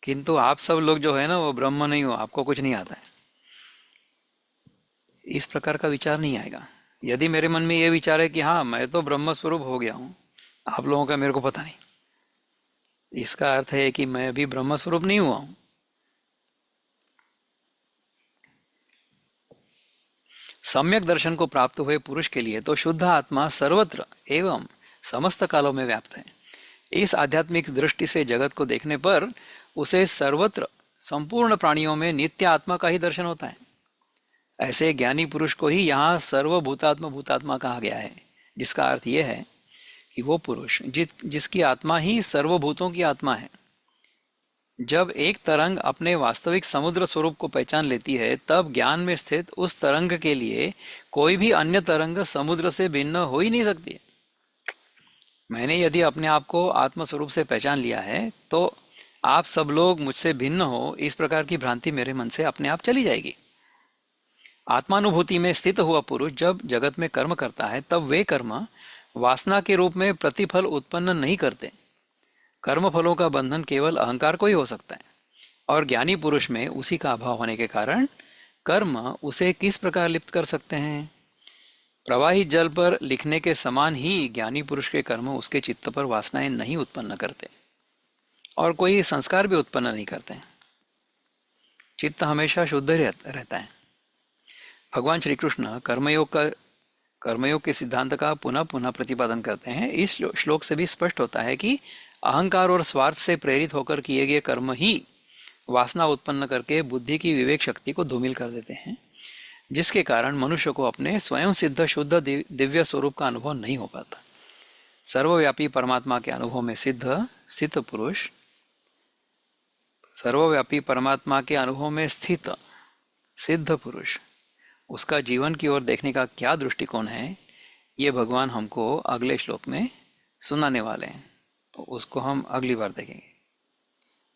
किंतु आप सब लोग जो है ना, वो ब्रह्म नहीं हो, आपको कुछ नहीं आता है, इस प्रकार का विचार नहीं आएगा। यदि मेरे मन में ये विचार है कि हाँ, मैं तो ब्रह्म स्वरूप हो गया हूं, आप लोगों का मेरे को पता नहीं, इसका अर्थ है कि मैं अभी ब्रह्म स्वरूप नहीं हुआ हूं। सम्यक दर्शन को प्राप्त हुए पुरुष के लिए तो शुद्ध आत्मा सर्वत्र एवं समस्त कालों में व्याप्त है। इस आध्यात्मिक दृष्टि से जगत को देखने पर उसे सर्वत्र संपूर्ण प्राणियों में नित्य आत्मा का ही दर्शन होता है। ऐसे ज्ञानी पुरुष को ही यहाँ सर्वभूतात्मा भूतात्मा कहा गया है, जिसका अर्थ यह है कि वो पुरुष जिसकी आत्मा ही सर्वभूतों की आत्मा है। जब एक तरंग अपने वास्तविक समुद्र स्वरूप को पहचान लेती है, तब ज्ञान में स्थित उस तरंग के लिए कोई भी अन्य तरंग समुद्र से भिन्न हो ही नहीं सकती है। मैंने यदि अपने आप को आत्म स्वरूप से पहचान लिया है, तो आप सब लोग मुझसे भिन्न हो, इस प्रकार की भ्रांति मेरे मन से अपने आप चली जाएगी। आत्मानुभूति में स्थित हुआ पुरुष जब जगत में कर्म करता है, तब वे कर्म वासना के रूप में प्रतिफल उत्पन्न नहीं करते। कर्म फलों का बंधन केवल अहंकार को ही हो सकता है, और ज्ञानी पुरुष में उसी का अभाव होने के कारण कर्म उसे किस प्रकार लिप्त कर सकते हैं। प्रवाहित जल पर लिखने के समान ही ज्ञानी पुरुष के कर्म उसके चित्त पर वासनाएं नहीं उत्पन्न करते और कोई संस्कार भी उत्पन्न नहीं करते। चित्त हमेशा शुद्ध रहता है। भगवान श्री कृष्ण कर्मयोग के सिद्धांत का पुनः पुनः प्रतिपादन करते हैं। इस श्लोक से भी स्पष्ट होता है कि अहंकार और स्वार्थ से प्रेरित होकर किए गए कर्म ही वासना उत्पन्न करके बुद्धि की विवेक शक्ति को धूमिल कर देते हैं, जिसके कारण मनुष्य को अपने स्वयं सिद्ध शुद्ध दिव्य स्वरूप का अनुभव नहीं हो पाता। सर्वव्यापी परमात्मा के अनुभव में स्थित पुरुष, सर्वव्यापी परमात्मा के अनुभव में स्थित सिद्ध पुरुष, उसका जीवन की ओर देखने का क्या दृष्टिकोण है, ये भगवान हमको अगले श्लोक में सुनाने वाले हैं। तो उसको हम अगली बार देखेंगे।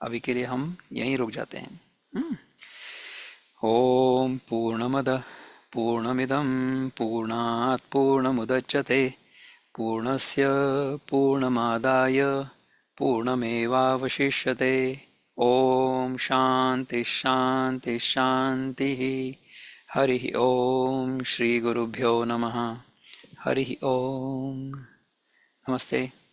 अभी के लिए हम यहीं रुक जाते हैं। ओम पूर्णमद पूर्णमिदं पूर्णात् पूर्णमुदच्यते पूर्णस्य पूर्णमादाय पूर्णमेवावशिष्यते। ओम शांति शांति शांति। हरि ओम श्री गुरुभ्यो नमः। हरि ओम। नमस्ते।